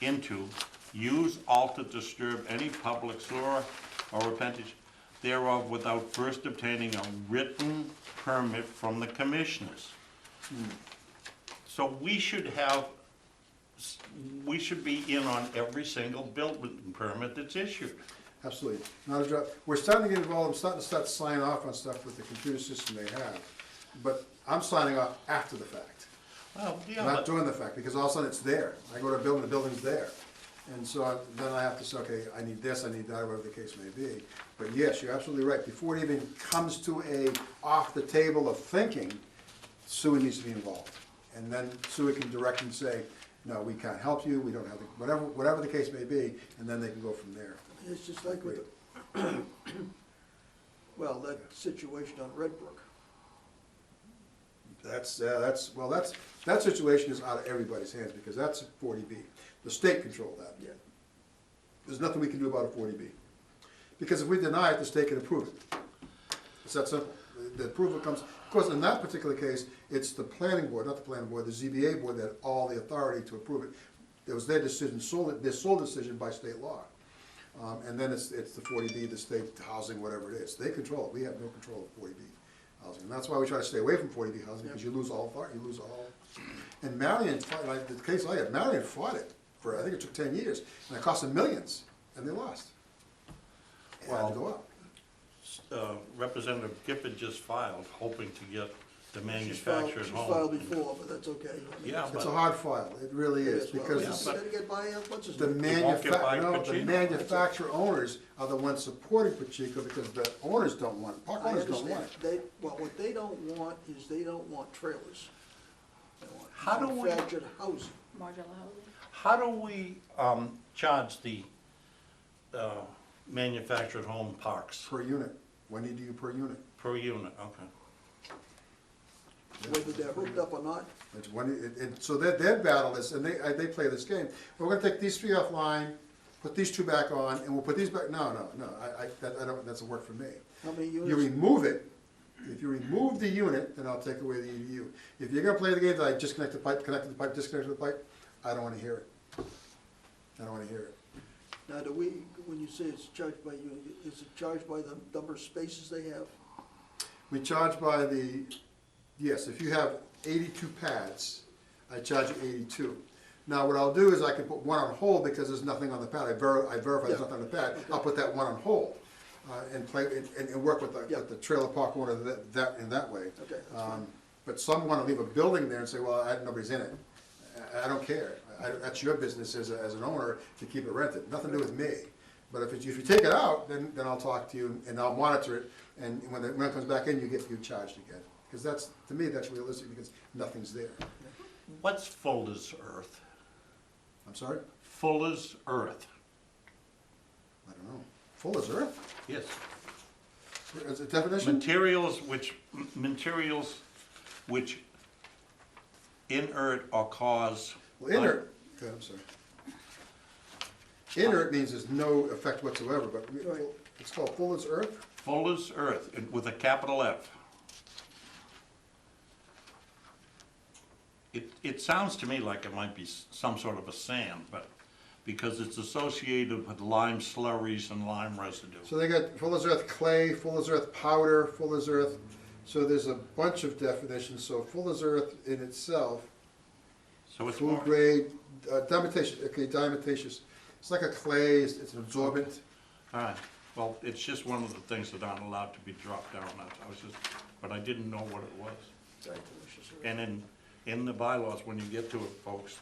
into, use, alter, disturb any public sewer or appendage thereof without first obtaining a written permit from the commissioners. So we should be in on every single building permit that's issued. Absolutely. Not a job. We're starting to get involved, I'm starting to sign off on stuff with the computer system they have. But I'm signing off after the fact, Well, yeah, not but, during the fact, because all of a sudden it's there. I go to a building, the building's there. And so then I have to say, okay, I need this, I need that, whatever the case may be. But yes, you're absolutely right. Before it even comes to a off the table of thinking, SUA needs to be involved. And then SUA can direct and say, no, we can't help you, we don't have, whatever the case may be, and then they can go from there. It's just like with, well, that situation on Red Brook. That situation is out of everybody's hands, because that's 40B. The state controls that. Yeah. There's nothing we can do about a 40B. Because if we deny it, the state can approve it. It's that simple. The approval comes, of course, in that particular case, it's the planning board, not the planning board, the ZBA board that had all the authority to approve it. It was their decision, their sole decision by state law. And then it's the 40B, the state housing, whatever it is. They control it. We have no control of 40B housing. And that's why we try to stay away from 40B housing, because you lose all authority, you lose all. And Marion, like the case I had, Marion fought it for, I think it took 10 years, and it cost them millions, and they lost. It had to go up. Representative Gifford just filed, hoping to get the She's filed manufactured home. before, but that's okay. I mean, Yeah, It's a but, hard file, it really is, well, because Yeah, it's- you gotta get by, what's his the name? won't get by the Pacheco. manufacturer owners are the ones supporting Pacheco, because the owners don't want it, park I owners don't want understand. it. Well, what they don't want is they don't want trailers. They want How do we- manufactured housing. Modular housing? how do we charge the manufactured home parks Per unit, when do you per unit? per unit? Okay. Whether they're hooked up or not. It's so their battle is, and they play this game, we're gonna take these three offline, put these two back on, and we'll put these back, no, I don't, that's a work for me. How many You units? remove it, if you remove the unit, then I'll take away the EDU. If you're gonna play the game that I disconnect the pipe, connect the pipe, disconnect the pipe, I don't wanna hear it. I don't wanna hear it. Now, when you say it's charged by you, is it charged by the number of spaces they have? We charge by the, yes, if you have 82 pads, I charge you 82. Now, what I'll do is I can put one on hold because there's nothing on the pad. I verify there's Yeah. nothing on the pad. Okay. I'll put that one on hold, and play, and work with Yeah. the trailer park owner in that way. Okay, that's fine. But some wanna leave a building there and say, well, nobody's in it. I don't care. That's your business as an owner to keep it rented, nothing to do with me. But if you take it out, then I'll talk to you and I'll monitor it, and when it comes back in, you charged again. Because that's, to me, that's realistic, because nothing's there. What's Fuller's Earth? I'm sorry? Fuller's Earth, I don't know. Fuller's Earth? yes. Is it definition? Materials which inert or cause. Well, inert, okay, I'm sorry. Inert means there's no effect whatsoever, but Right. it's called Fuller's Earth? Fuller's Earth, with a capital F. It sounds to me like it might be some sort of a sand, but, because it's associated with lime slurries and lime residue. So they got Fuller's Earth clay, Fuller's Earth powder, Fuller's Earth, so there's a bunch of definitions. So Fuller's Earth in itself, So it's food more, grade, diatomaceous. It's like a clay, it's an absorbent. all right, well, it's just one of the things that aren't allowed to be dropped down, I was just, but I didn't know what it was. Diatomaceous earth. And in the bylaws, when you get to it, folks,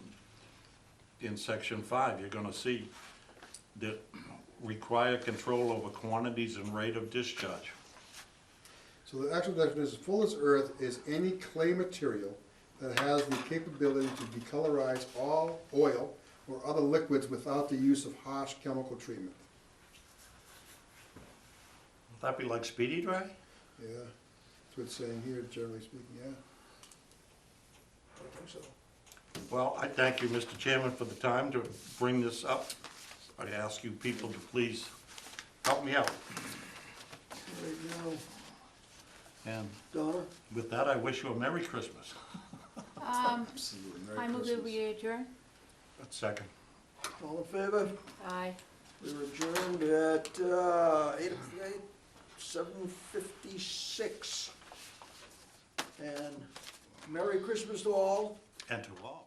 in section 5, you're gonna see that require control over quantities and rate of discharge. So the actual definition is Fuller's Earth is any clay material that has the capability to decolorize all oil or other liquids without the use of harsh chemical treatment. Would that be like speedy dry? Yeah, that's what it's saying here, generally speaking, yeah. I think so. Well, I thank you, Mr. Chairman, for the time to bring this up. I ask you people to please help me out. Right now, And Donna, with that, I wish you a Merry Christmas. Absolutely. Merry I move that Christmas. we adjourn. Second. all in favor? Aye. We're adjourned at 7:56. And Merry Christmas to all. And to all.